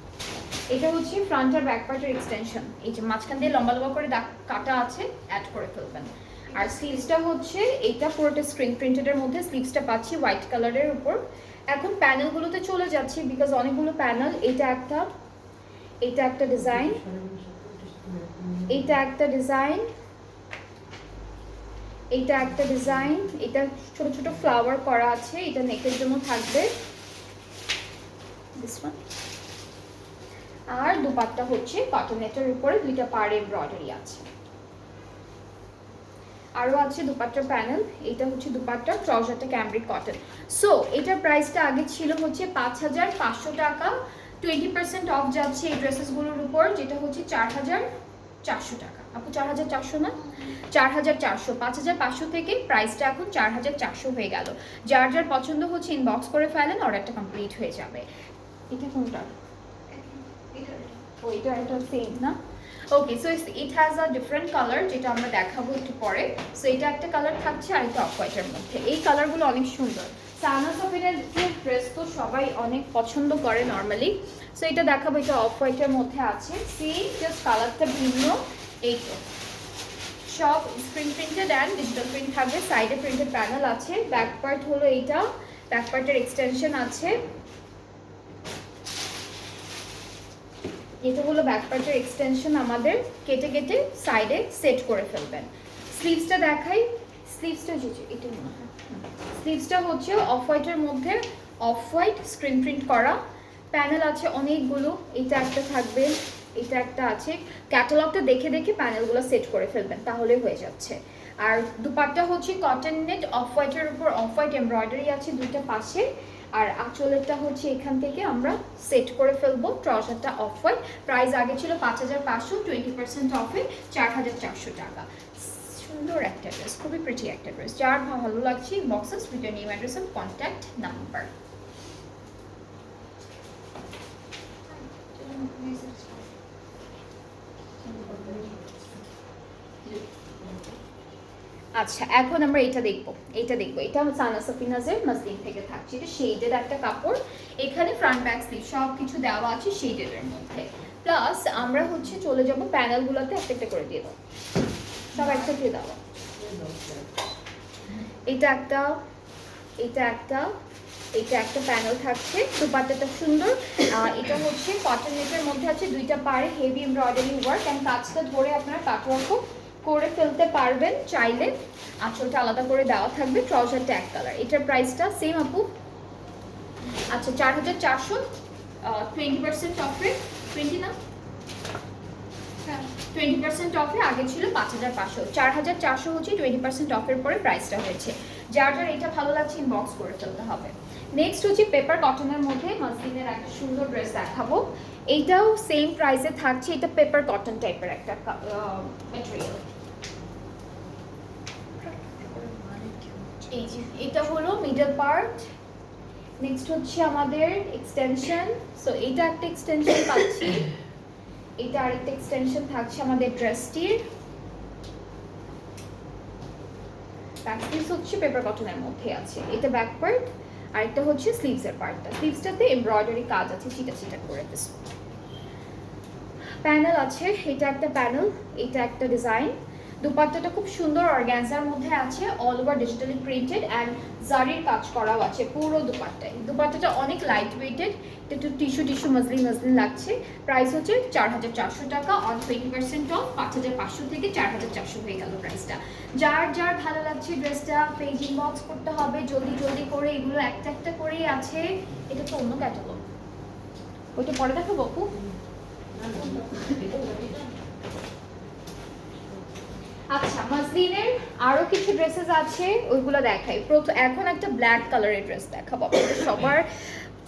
এটা হচ্ছে ফ্রন্ট আর ব্যাক পার্টের এক্সটেনশন, এই যে মাঝখান দিয়ে লম্বা লম্বা করে দাগ কাটা আছে, অ্যাড করে ফেলবেন। আর স্লিভসটা হচ্ছে এইটা পুরোটা স্ক্রিন প্রিন্টেডের মধ্যে, স্লিভসটা পাচ্ছি হোয়াইট কালারের উপর। এখন প্যানেলগুলোতে চলে যাচ্ছি, বিকজ অনেকগুলো প্যানেল। এটা একটা ডিজাইন, এইটা একটা ডিজাইন, এইটা একটা ডিজাইন, এটা ছোট ছোট ফ্লাওয়ার করা আছে, এটা নেকের জন্য থাকবে। This one. আর দুপাট্টা হচ্ছে কটনেটের উপরে দুইটা পাড়ে এমব্রয়ডারি আছে। আরও আছে দুপাট্টার প্যানেল, এটা হচ্ছে দুপাট্টা, ট্রাউজারটা ক্যামব্রিক কটন। সো এটার প্রাইসটা আগে ছিল হচ্ছে 5500 টাকা, 20% অফ যাচ্ছে এই ড্রেসেসগুলোর উপর, যেটা হচ্ছে 4400 টাকা। আপু 4400 না, 4400, 5500 থেকে প্রাইসটা এখন 4400 হয়ে গেল। যার যার পছন্দ হচ্ছে ইনবক্স করে ফেলেন, অর্ডারটা কমপ্লিট হয়ে যাবে। এটা কোনটা? ও, এটা সেম না। Okay, so it has a different colour, যেটা আমরা দেখাবো একটু পরে। সো এটা একটা কালার থাকছে, আর এটা অফ হোয়াইটের মধ্যে। এই কালারগুলো অনেক সুন্দর। সানা সাফিনের ড্রেস তো সবাই অনেক পছন্দ করে নর্মালি। সো এটা দেখাবো, এটা অফ হোয়াইটের মধ্যে আছে, সেম জাস্ট কালারটা ভিন্ন। এই তো সব screen printed and digital print থাকবে, সাইডে প্রিন্টেড প্যানেল আছে। ব্যাক পার্ট হলো এইটা, ব্যাক পার্টের এক্সটেনশন আছে। এটা হলো ব্যাক পার্টের এক্সটেনশন, আমাদের কেটে কেটে সাইডে সেট করে ফেলবেন। স্লিভসটা দেখাই, স্লিভসটা এটা মনে হয় স্লিভসটা হচ্ছে অফ হোয়াইটের মধ্যে, অফ হোয়াইট স্ক্রিন প্রিন্ট করা, প্যানেল আছে অনেকগুলো, এটা একটা থাকবে, এটা একটা আছে। ক্যাটালগটা দেখে দেখে প্যানেলগুলো সেট করে ফেলবেন, তাহলে হয়ে যাচ্ছে। আর দুপাট্টা হচ্ছে কটন নেট, অফ হোয়াইটের উপর অফ হোয়াইট এমব্রয়ডারি আছে দুইটা পাশে। আর আঁচলেরটা হচ্ছে এখান থেকে আমরা সেট করে ফেলবো। ট্রাউজারটা অফ হোয়াইট, প্রাইস আগে ছিল 5500, 20% অফে 4400 টাকা। সুন্দর একটা ড্রেস, খুবই প্রিটি একটা ড্রেস। যার ভালো লাগছে boxes with name address and contact number. আচ্ছা, এখন আমরা এটা দেখবো। এটা সানা সাফিনাজের মাসলিন থেকে থাকছে। এটা শেডেড একটা কাপড়, এখানে ফ্রন্ট ব্যাক স্লিভ সব কিছু দেওয়া আছে শেডেডের মধ্যে। প্লাস আমরা হচ্ছে চলে যাব প্যানেলগুলোতে একটা একটা করে দিয়ে দাও, সব একসাথে দেওয়া। এটা একটা, এটা একটা, এটা একটা প্যানেল থাকছে। দুপাট্টাটা সুন্দর। এটা হচ্ছে কটন নেটের মধ্যে আছে, দুইটা পাড়ে হেভি এমব্রয়ডারি ওয়ার্ক অ্যান্ড কাজটা ধরে আপনারা কাটওয়ার্কও করে ফেলতে পারবেন চাইলে। আঁচলটা আলাদা করে দেওয়া থাকবে। ট্রাউজারটা এক কালার। এটার প্রাইসটা সেম আপু, আচ্ছা 4400, 20% অফে, 20 না 20% অফে আগে ছিল 5500, 4400 হচ্ছে 20% অফের পরে প্রাইসটা হয়েছে। যার যার এটা ভালো লাগছে ইনবক্স করে ফেলতে হবে। নেক্সট হচ্ছে পেপার কটনের মধ্যে মাসলিনের একটা সুন্দর ড্রেস দেখাবো। এইটাও সেম প্রাইসে থাকছে। এটা পেপার কটন টাইপের একটা ম্যাটেরিয়াল। এই যে এটা হলো মিডল পার্ট। নেক্সট হচ্ছে আমাদের এক্সটেনশন। সো এটা একটা এক্সটেনশন পাচ্ছি, এটা আরেকটা এক্সটেনশন থাকছে আমাদের ড্রেসটির। ব্যাক স্লিভস হচ্ছে পেপার কটনের মধ্যে আছে, এটা ব্যাক পার্ট। আরেকটা হচ্ছে স্লিভসের পার্টটা, স্লিভসটাতে এমব্রয়ডারি কাজ আছে চিটা চিটা করে। প্যানেল আছে, এটা একটা প্যানেল, এটা একটা ডিজাইন। দুপাট্টাটা খুব সুন্দর অর্গানজার মধ্যে আছে, all over digitally printed and জারির কাজ করাও আছে পুরো দুপাট্টায়। দুপাট্টাটা অনেক লাইট ওয়েটেড, একটু টিস্যু মসলিন লাগছে। প্রাইস হচ্ছে 4400 টাকা, অন 20% অফ 5500 থেকে 4400 হয়ে গেল প্রাইসটা। যার যার ভালো লাগছে ড্রেসটা পেজ ইনবক্স করতে হবে জলদি জলদি করে। এগুলো একটা একটা করেই আছে। এটা তো অন্য ক্যাটালগ, ওইটা পরে দেখাবো আপু। আচ্ছা, মাসলিনের আরো কিছু ড্রেসেস আছে, ওইগুলো দেখাই। এখন একটা ব্ল্যাক কালারের ড্রেস দেখাবো আপনাদের সবার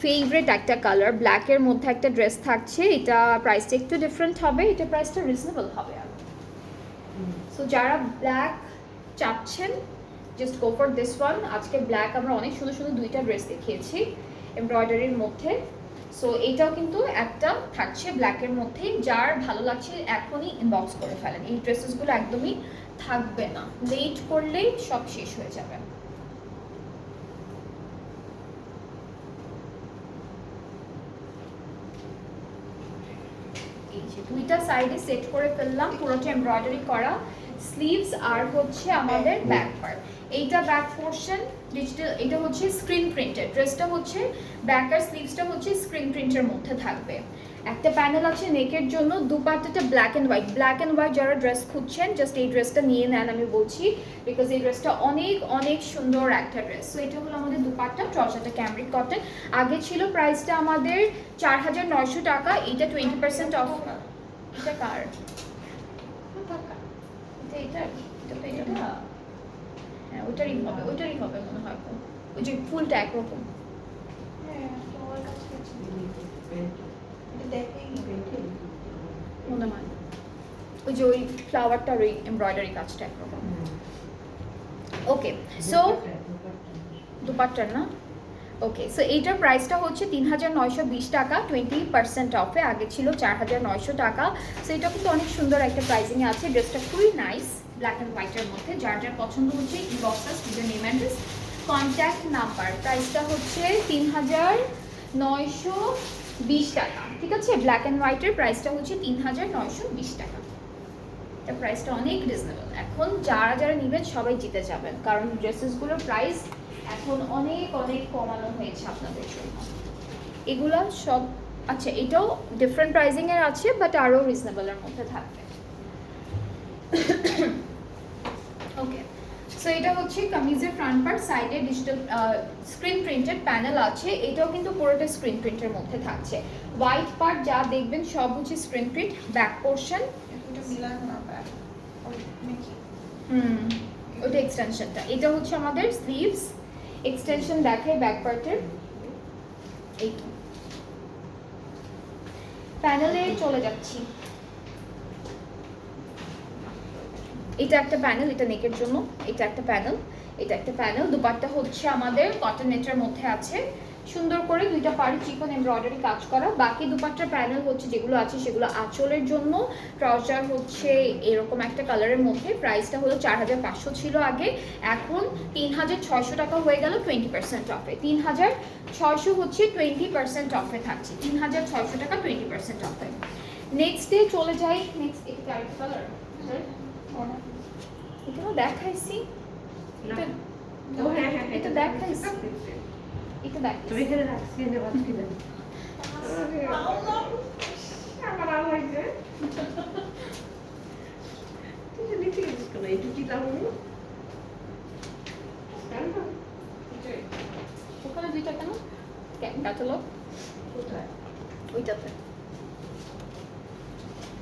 ফেভারিট একটা কালার। ব্ল্যাকের মধ্যে একটা ড্রেস থাকছে। এটা প্রাইসটা একটু ডিফারেন্ট হবে, এটা প্রাইসটা রিজনেবল হবে। আর সো যারা ব্ল্যাক চাচ্ছেন just go for this one. আজকে ব্ল্যাক আমরা অনেক সুন্দর সুন্দর দুইটা ড্রেস দেখিয়েছি এমব্রয়ডারির মধ্যে। সো এইটাও কিন্তু একটা থাকছে ব্ল্যাকের মধ্যে। যার ভালো লাগছে এখনই ইনবক্স করে ফেলেন। এই ড্রেসেসগুলো একদমই থাকবে না, লেট করলেই সব শেষ হয়ে যাবে। এই যে দুইটা সাইডে সেট করে ফেললাম, পুরোটা এমব্রয়ডারি করা স্লিভস আর হচ্ছে আমাদের ব্যাক পার্ট। এইটা ব্যাক পোর্শন ডিজিটাল, এটা হচ্ছে স্ক্রিন প্রিন্টেড। ড্রেসটা হচ্ছে ব্যাক আর স্লিভসটা হচ্ছে স্ক্রিন প্রিন্টের মধ্যে থাকবে। একটা প্যানেল আছে নেকের জন্য। দুপাট্টাটা black and white. Black and white যারা ড্রেস খুঁজছেন জাস্ট এই ড্রেসটা নিয়ে নেন, আমি বলছি, বিকজ এই ড্রেসটা অনেক অনেক সুন্দর একটা ড্রেস। সো এটা হলো আমাদের দুপাট্টা। ট্রাউজারটা ক্যামরিক কটন। আগে ছিল প্রাইসটা আমাদের 4900 টাকা, এটা 20% অফ। এটা কার? এটা হ্যাঁ, ওইটারই হবে মনে হয়। ওই যে ফুলটা একরকম। মনে হয় ওই যে ওই ফ্লাওয়ারটার ওই এমব্রয়ডারি কাজটা একরকম। ওকে, সো দুপাট্টার না। ওকে, সো এইটার প্রাইসটা হচ্ছে 3920 টাকা, 20% অফে। আগে ছিল 4900 টাকা। সো এটা কিন্তু অনেক সুন্দর একটা প্রাইসিংয়ে আছে। ড্রেসটা খুবই নাইস, ব্ল্যাক অ্যান্ড হোয়াইটের মধ্যে। যার যার পছন্দ হচ্ছে inbox us with name address contact number. প্রাইসটা হচ্ছে 3920 টাকা, ঠিক আছে। ব্ল্যাক অ্যান্ড হোয়াইটের প্রাইসটা হচ্ছে 3920 টাকা। এটা প্রাইসটা অনেক রিজনেবল। এখন যারা যারা নেবেন সবাই জিতে যাবেন, কারণ ড্রেসেসগুলোর প্রাইস এখন অনেক অনেক কমানো হয়েছে আপনাদের জন্য। এগুলা সব, আচ্ছা এটাও ডিফারেন্ট প্রাইসিংয়ের আছে, বাট আরও রিজনেবলের মধ্যে থাকবে। ওকে, সো এটা হচ্ছে কামিজের ফ্রন্ট পার্ট, সাইডে ডিজিটাল স্ক্রিন প্রিন্টেড প্যানেল আছে, এটাও কিন্তু পুরোটা স্ক্রিন প্রিন্টের মধ্যে থাকছে। হোয়াইট পার্ট যা দেখবেন সব হচ্ছে স্ক্রিন প্রিন্ট। ব্যাক পোর্শন এটা মিলানো না ব্যাগ নাকি ওটা এক্সটেনশনটা, এটা হচ্ছে আমাদের স্লিভস এক্সটেনশন দেখে ব্যাক পার্টের। এই তো প্যানেলে চলে যাচ্ছি, এটা একটা প্যানেল, এটা নেকের জন্য, এটা একটা প্যানেল, এটা একটা প্যানেল। দুপাট্টা হচ্ছে আমাদের কটন নেটের মধ্যে আছে, সুন্দর করে দুইটা পাড়ি চিকন এমব্রয়ডারি কাজ করা। বাকি দুপাট্টার প্যানেল হচ্ছে যেগুলো আছে সেগুলো আঁচলের জন্য। ট্রাউজার হচ্ছে এরকম একটা কালারের মধ্যে, প্রাইসটা হলো 4500 ছিল আগে, এখন 3600 টাকা হয়ে গেল 20% অফে। 3600 হচ্ছে 20% অফে থাকছে, 3600 টাকা 20% অফে। নেক্সট ডে চলে যাই, নেক্সট এটা আরেকটা কালার এটা দেখাইছি, এটা এটা দেখাইছি, এটা দেখাইছি। তুমি এখানে রাখছি এনে ভাত খেলেন আমার আর লাগছে তুই যে নিচে গেছিস কেন একটু চিন্তা করবো ওখানে দুইটা কেন ক্যাটালগ কোথায় ওইটাতে।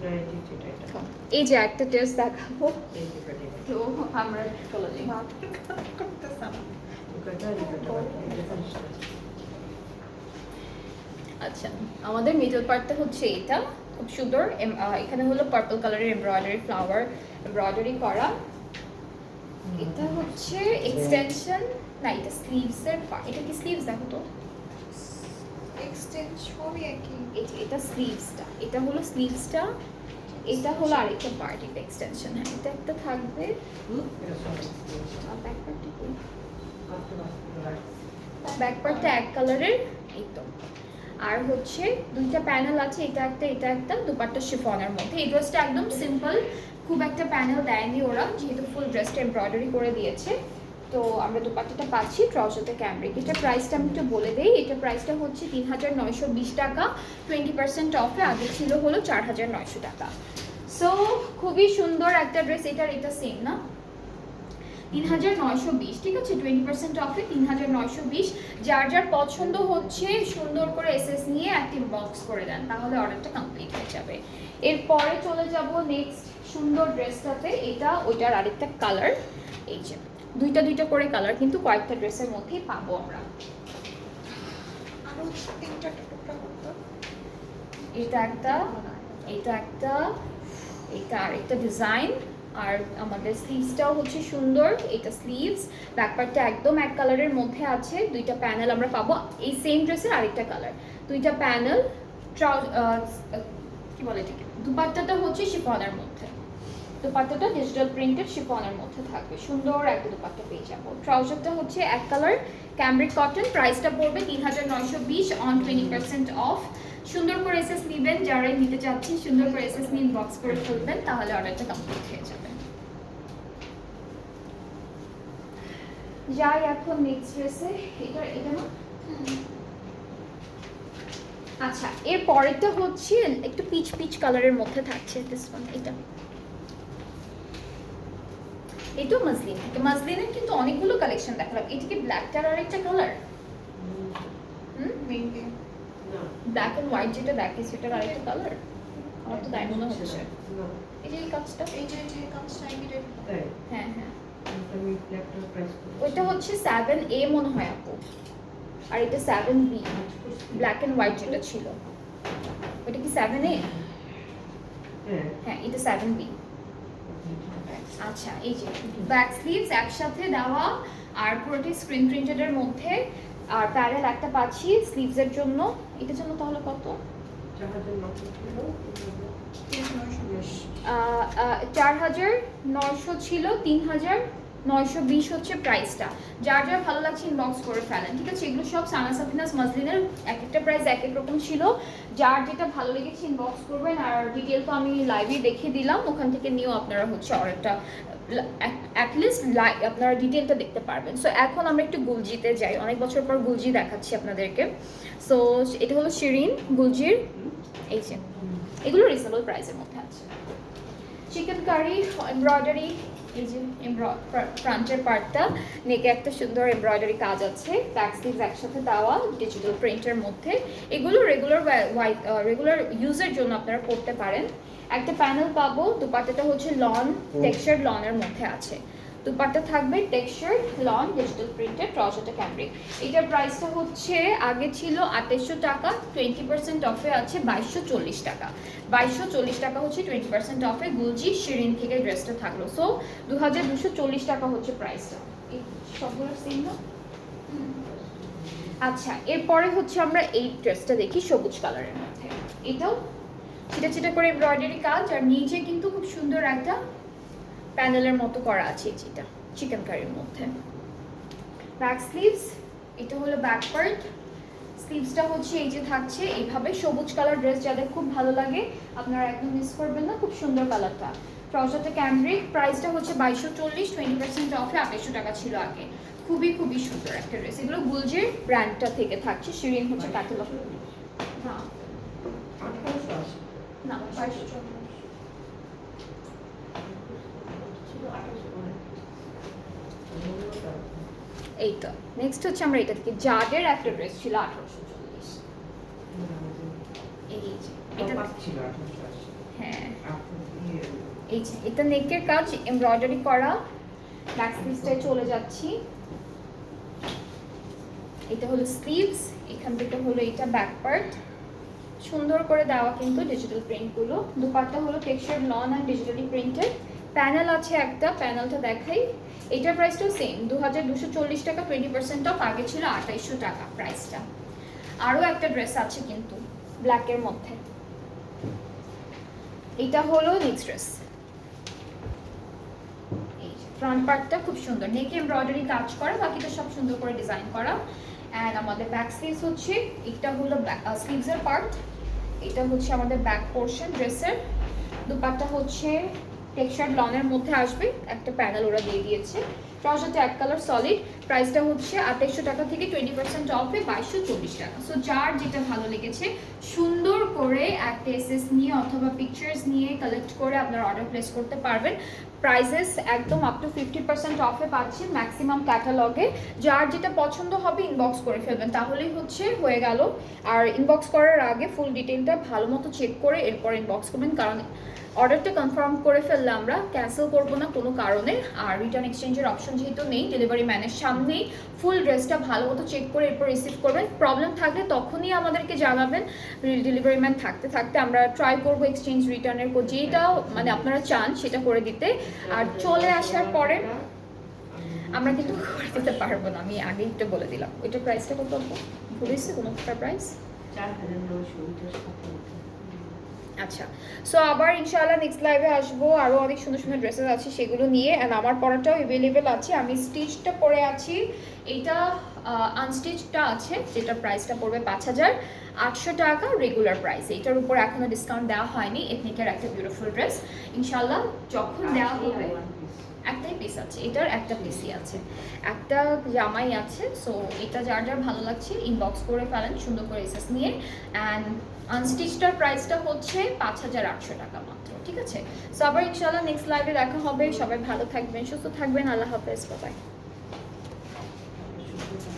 না এটা এই যে একটা টেস্ট দেখাবো, এই যে কাটে তো আমরা চলে যাই। করতেছ না আচ্ছা, আমাদের মিডল পার্টটা হচ্ছে এটা, খুব সুন্দর। এখানে হলো পার্পল কালারের এমব্রয়ডারি ফ্লাওয়ার এমব্রয়ডারি করা। এটা হচ্ছে এক্সটেনশন, না এটা স্লিভসের পার্ট। এটা কি স্লিভস দেখো তো, এক্সটেন্ড সবই একই এটা স্লিভসটা, এটা হলো স্লিভসটা, এটা হলো আরেকটা পার্ট, এটা এক্সটেনশন। হ্যাঁ এটা একটা থাকবে। ব্যাক পার্টটা কি, ব্যাক পার্টটা এক কালারের, এই তো। আর হচ্ছে দুইটা প্যানেল আছে, এটা একটা এটা একটা, দুপাট্টা শিফনের মধ্যে। এই ড্রেসটা একদম সিম্পল, খুব একটা প্যানেল দেয়নি ওরা, যেহেতু ফুল ড্রেসটা এমব্রয়ডারি করে দিয়েছে। তো আমরা দুপাট্টাটা পাচ্ছি ট্রাউজারতে ক্যামব্রিক। এটা প্রাইসটা আমি একটু বলে দেই, এটা প্রাইসটা হচ্ছে 3920 টাকা 20% অফে, আগে ছিল হলো 4900 টাকা। সো খুবই সুন্দর একটা ড্রেস, এটার এটা সেম না 3920, ঠিক আছে, 20% অফে 3920। যার যার পছন্দ হচ্ছে সুন্দর করে এসএস নিয়ে একটা ইনবক্স করে দেন, তাহলে অর্ডারটা কমপ্লিট হয়ে যাবে। এরপরে চলে যাব নেক্সট সুন্দর ড্রেসটাতে, এটা ওইটার আরেকটা কালার। এই যে দুইটা দুইটা করে কালার কিন্তু কয়েকটা ড্রেসের মধ্যেই পাবো আমরা। আরো তিনটা টুকরা করতে এটা একটা, এটা একটা, এটা আরেকটা ডিজাইন। আর আমাদের স্লিভসটাও হচ্ছে সুন্দর, এটা স্লিভস। ব্যাক পার্টটা একদম এক কালারের মধ্যে আছে, দুইটা প্যানেল আমরা পাবো এই সেম ড্রেসের আরেকটা কালার, দুইটা প্যানেল। কি বলে এটাকে, দুপাট্টাটা হচ্ছে শিফনের মধ্যে, দুপাট্টাটা ডিজিটাল প্রিন্টেড শিফনের মধ্যে থাকবে, সুন্দর একটা দুপাট্টা পেয়ে যাবো। ট্রাউজারটা হচ্ছে এক কালার ক্যামব্রিক কটন, প্রাইসটা পড়বে 3920 অন 20% অফ। সুন্দর করে এসএস নেবেন, যারাই নিতে চাচ্ছেন সুন্দর করে এসএস নিয়ে বক্স করে ফেলবেন, তাহলে অর্ডারটা কমপ্লিট হয়ে যাবে। যাই এখন নেক্সট ড্রেসে, এটা এটা না, আচ্ছা এর পরেরটা হচ্ছে একটু পিচ পিচ কালারের মধ্যে থাকছে, দিস ওয়ান, এটা এটাও মাসলিন থাকে। মাসলিনের কিন্তু অনেকগুলো কালেকশন দেখালাম, এটা কি ব্ল্যাকটার আরেকটা colour, mainly black and white যেটা দেখে সেটার আরেকটা কালার, আমার তো তাই মনে হচ্ছে। এই যে এই কাজটা, এই যে কাজটা ইমিডিয়েট হ্যাঁ হ্যাঁ, আমি ল্যাপটপ প্রাইস ওইটা হচ্ছে 7A মনে হয় আপু, আর এটা 7B, ব্ল্যাক এন্ড হোয়াইট যেটা ছিল ওটা কি 7A? হ্যাঁ এটা 7B। আচ্ছা এই যে ব্যাক স্লিভস একসাথে দেওয়া আর পুরোটি স্ক্রিন প্রিন্টেডের মধ্যে, আর প্যানেল একটা পাচ্ছি স্লিভসের জন্য। এটার জন্য তাহলে কত, 4900 ছিল, 3920 হচ্ছে প্রাইসটা। যার যার ভালো লাগছে ইনবক্স করে ফেলেন, ঠিক আছে। এগুলো সব সানা সাফিনাস মাসলিনের, এক একটা প্রাইস এক এক রকম ছিল, যার যেটা ভালো লেগেছে ইনবক্স করবেন। আর ডিটেল তো আমি লাইভে দেখিয়ে দিলাম, ওখান থেকে নিয়েও আপনারা হচ্ছে অর্ডারটা অ্যাটলিস্ট আপনারা ডিটেলটা দেখতে পারবেন। সো এখন আমরা একটু গুলজিতে যাই, অনেক বছর পর গুলজি দেখাচ্ছি আপনাদেরকে। সো এটা হলো শিরিন গুলজির, এই যে এগুলো রিজনেবল প্রাইসের মধ্যে আছে। চিকেন কারি এমব্রয়ডারি, এই যে ফ্রন্টের পার্টটা নেকে একটা সুন্দর এমব্রয়ডারি কাজ আছে, ব্যাক স্লিভস একসাথে দেওয়া ডিজিটাল প্রিন্টের মধ্যে। এগুলো রেগুলার ইউজের জন্য আপনারা পড়তে পারেন। একটা প্যানেল পাবো, দুপাট্টাটা হচ্ছে লন টেক্সচার লনের মধ্যে আছে। দুপাট্টা থাকবে টেক্সচার লন ডিজিটাল প্রিন্টেড, ট্রাউজারটা ক্যামব্রিক। এটার প্রাইসটা হচ্ছে আগে ছিল 2800 টাকা, 20% অফে আছে 2240 টাকা। 2240 টাকা হচ্ছে 20% অফে গুলজি শিরিন থেকে ড্রেসটা থাকলো। সো 2240 টাকা হচ্ছে প্রাইসটা। এই সবগুলো সেম না? আচ্ছা, এরপরে হচ্ছে আমরা এই ড্রেসটা দেখি সবুজ কালারের মধ্যে। এটাও ছিটা ছিটা করে এমব্রয়ডারি কাজ, আর নিচে কিন্তু খুব সুন্দর একটা প্যানেলের মতো করা আছে যেটা চিকেন কারির মধ্যে। ব্যাক স্লিভস, এটা হলো ব্যাক পার্ট। স্লিভসটা হচ্ছে এই যে থাকছে এইভাবে। সবুজ কালার ড্রেস যাদের খুব ভালো লাগে আপনারা একদম মিস করবেন না, খুব সুন্দর কালারটা। ট্রাউজারটা ক্যামব্রিক, প্রাইসটা হচ্ছে 2240, 20% অফে 2800 টাকা ছিল আগে। খুবই খুবই সুন্দর একটা ড্রেস। এগুলো গুলজির ব্র্যান্ডটা থেকে থাকছে, শিরিন হচ্ছে ক্যাটালগ। না 1880 না 2240 ছিল 1800 এই তো। নেক্সট হচ্ছে আমরা এটা থেকে জাডের একটা ড্রেস ছিল 1840। এই যে এটা ছিল 1880। হ্যাঁ, আপনি এই যে এটা নেকের কাজ এমব্রয়ডারি করা। ব্যাক স্লিভসটায় চলে যাচ্ছি। এটা হলো স্লিভস, এখান থেকে হলো এটা ব্যাক পার্ট। সুন্দর করে দেওয়া কিন্তু ডিজিটাল প্রিন্টগুলো। দুপাট্টা হলো texture lawn and digitally printed. Panel আছে একটা, প্যানেলটা দেখাই। এটার প্রাইসটাও সেম 2240 টাকা, 20% অফ, আগে ছিল 2800 টাকা প্রাইসটা। আরও একটা ড্রেস আছে কিন্তু ব্ল্যাকের মধ্যে। এটা হলো নেক্সট ড্রেস। এই ফ্রন্ট পার্টটা খুব সুন্দর, নেকে এমব্রয়ডারি কাজ করা, বাকিটা সব সুন্দর করে ডিজাইন করা। অ্যান্ড আমাদের ব্যাক স্লিভস হচ্ছে, এটা হলো স্লিভসের পার্ট, এটা হচ্ছে আমাদের ব্যাক পোর্শন ড্রেসের। দুপাট্টা হচ্ছে টেক্সচার লনের মধ্যে আসবে, একটা প্যানেল ওরা দিয়ে দিয়েছে। ট্রাউজারটা এক কালার সলিড, প্রাইসটা হচ্ছে 2800 টাকা থেকে 20% অফে 2240 টাকা। সো যার যেটা ভালো লেগেছে সুন্দর করে একটা এসএস নিয়ে অথবা পিকচার্স নিয়ে কালেক্ট করে আপনার অর্ডার প্লেস করতে পারবেন। প্রাইসেস একদম আপ টু 50% অফে পাচ্ছেন ম্যাক্সিমাম ক্যাটালগে। যার যেটা পছন্দ হবে ইনবক্স করে ফেলবেন, তাহলেই হচ্ছে হয়ে গেল। আর ইনবক্স করার আগে ফুল ডিটেলটা ভালো মতো চেক করে এরপর ইনবক্স করবেন, কারণ অর্ডারটা কনফার্ম করে ফেললে আমরা ক্যান্সেল করবো না কোনো কারণে। আর রিটার্ন এক্সচেঞ্জের অপশন যেহেতু নেই, ডেলিভারি ম্যানের সামনেই ফুল ড্রেসটা ভালো মতো চেক করে এরপর রিসিভ করবেন। প্রবলেম থাকলে তখনই আমাদেরকে জানাবেন। ডেলিভারি ম্যান থাকতে থাকতে আমরা ট্রাই করবো এক্সচেঞ্জ রিটার্নের যেটা মানে আপনারা চান সেটা করে দিতে। আর চলে আসার পরে আমরা কিন্তু করে দিতে পারবো না, আমি আগে একটু বলে দিলাম। ওইটার প্রাইসটা কত ভুলেছি, কোনো প্রাইস 4970। আচ্ছা। সো আবার ইনশাআল্লাহ নেক্সট লাইভে আসবো, আরও অনেক সুন্দর সুন্দর ড্রেসেস আছে সেগুলো নিয়ে। অ্যান্ড আমার পরাটাও অ্যাভেলেবেল আছে। আমি স্টিচটা পরে আছি, এইটা আনস্টিচটা আছে, যেটার প্রাইসটা পড়বে 5800 টাকা রেগুলার প্রাইস। এটার উপর এখনো ডিসকাউন্ট দেওয়া হয়নি। এথনিকের একটা বিউটিফুল ড্রেস, ইনশাআল্লাহ যখন দেওয়া হবে। একটাই পিস আছে, এটার একটা পিসই আছে, একটা জামাই আছে। সো এটা যার যার ভালো লাগছে ইনবক্স করে ফেলেন সুন্দর করে এসএস নিয়ে। অ্যান্ড আনস্টিচটার প্রাইসটা হচ্ছে 5800 টাকা মাত্র, ঠিক আছে? সো আবার ইনশাআল্লাহ নেক্সট লাইভে দেখা হবে। সবাই ভালো থাকবেন, সুস্থ থাকবেন। আল্লাহ হাফেজ, বাই বাই।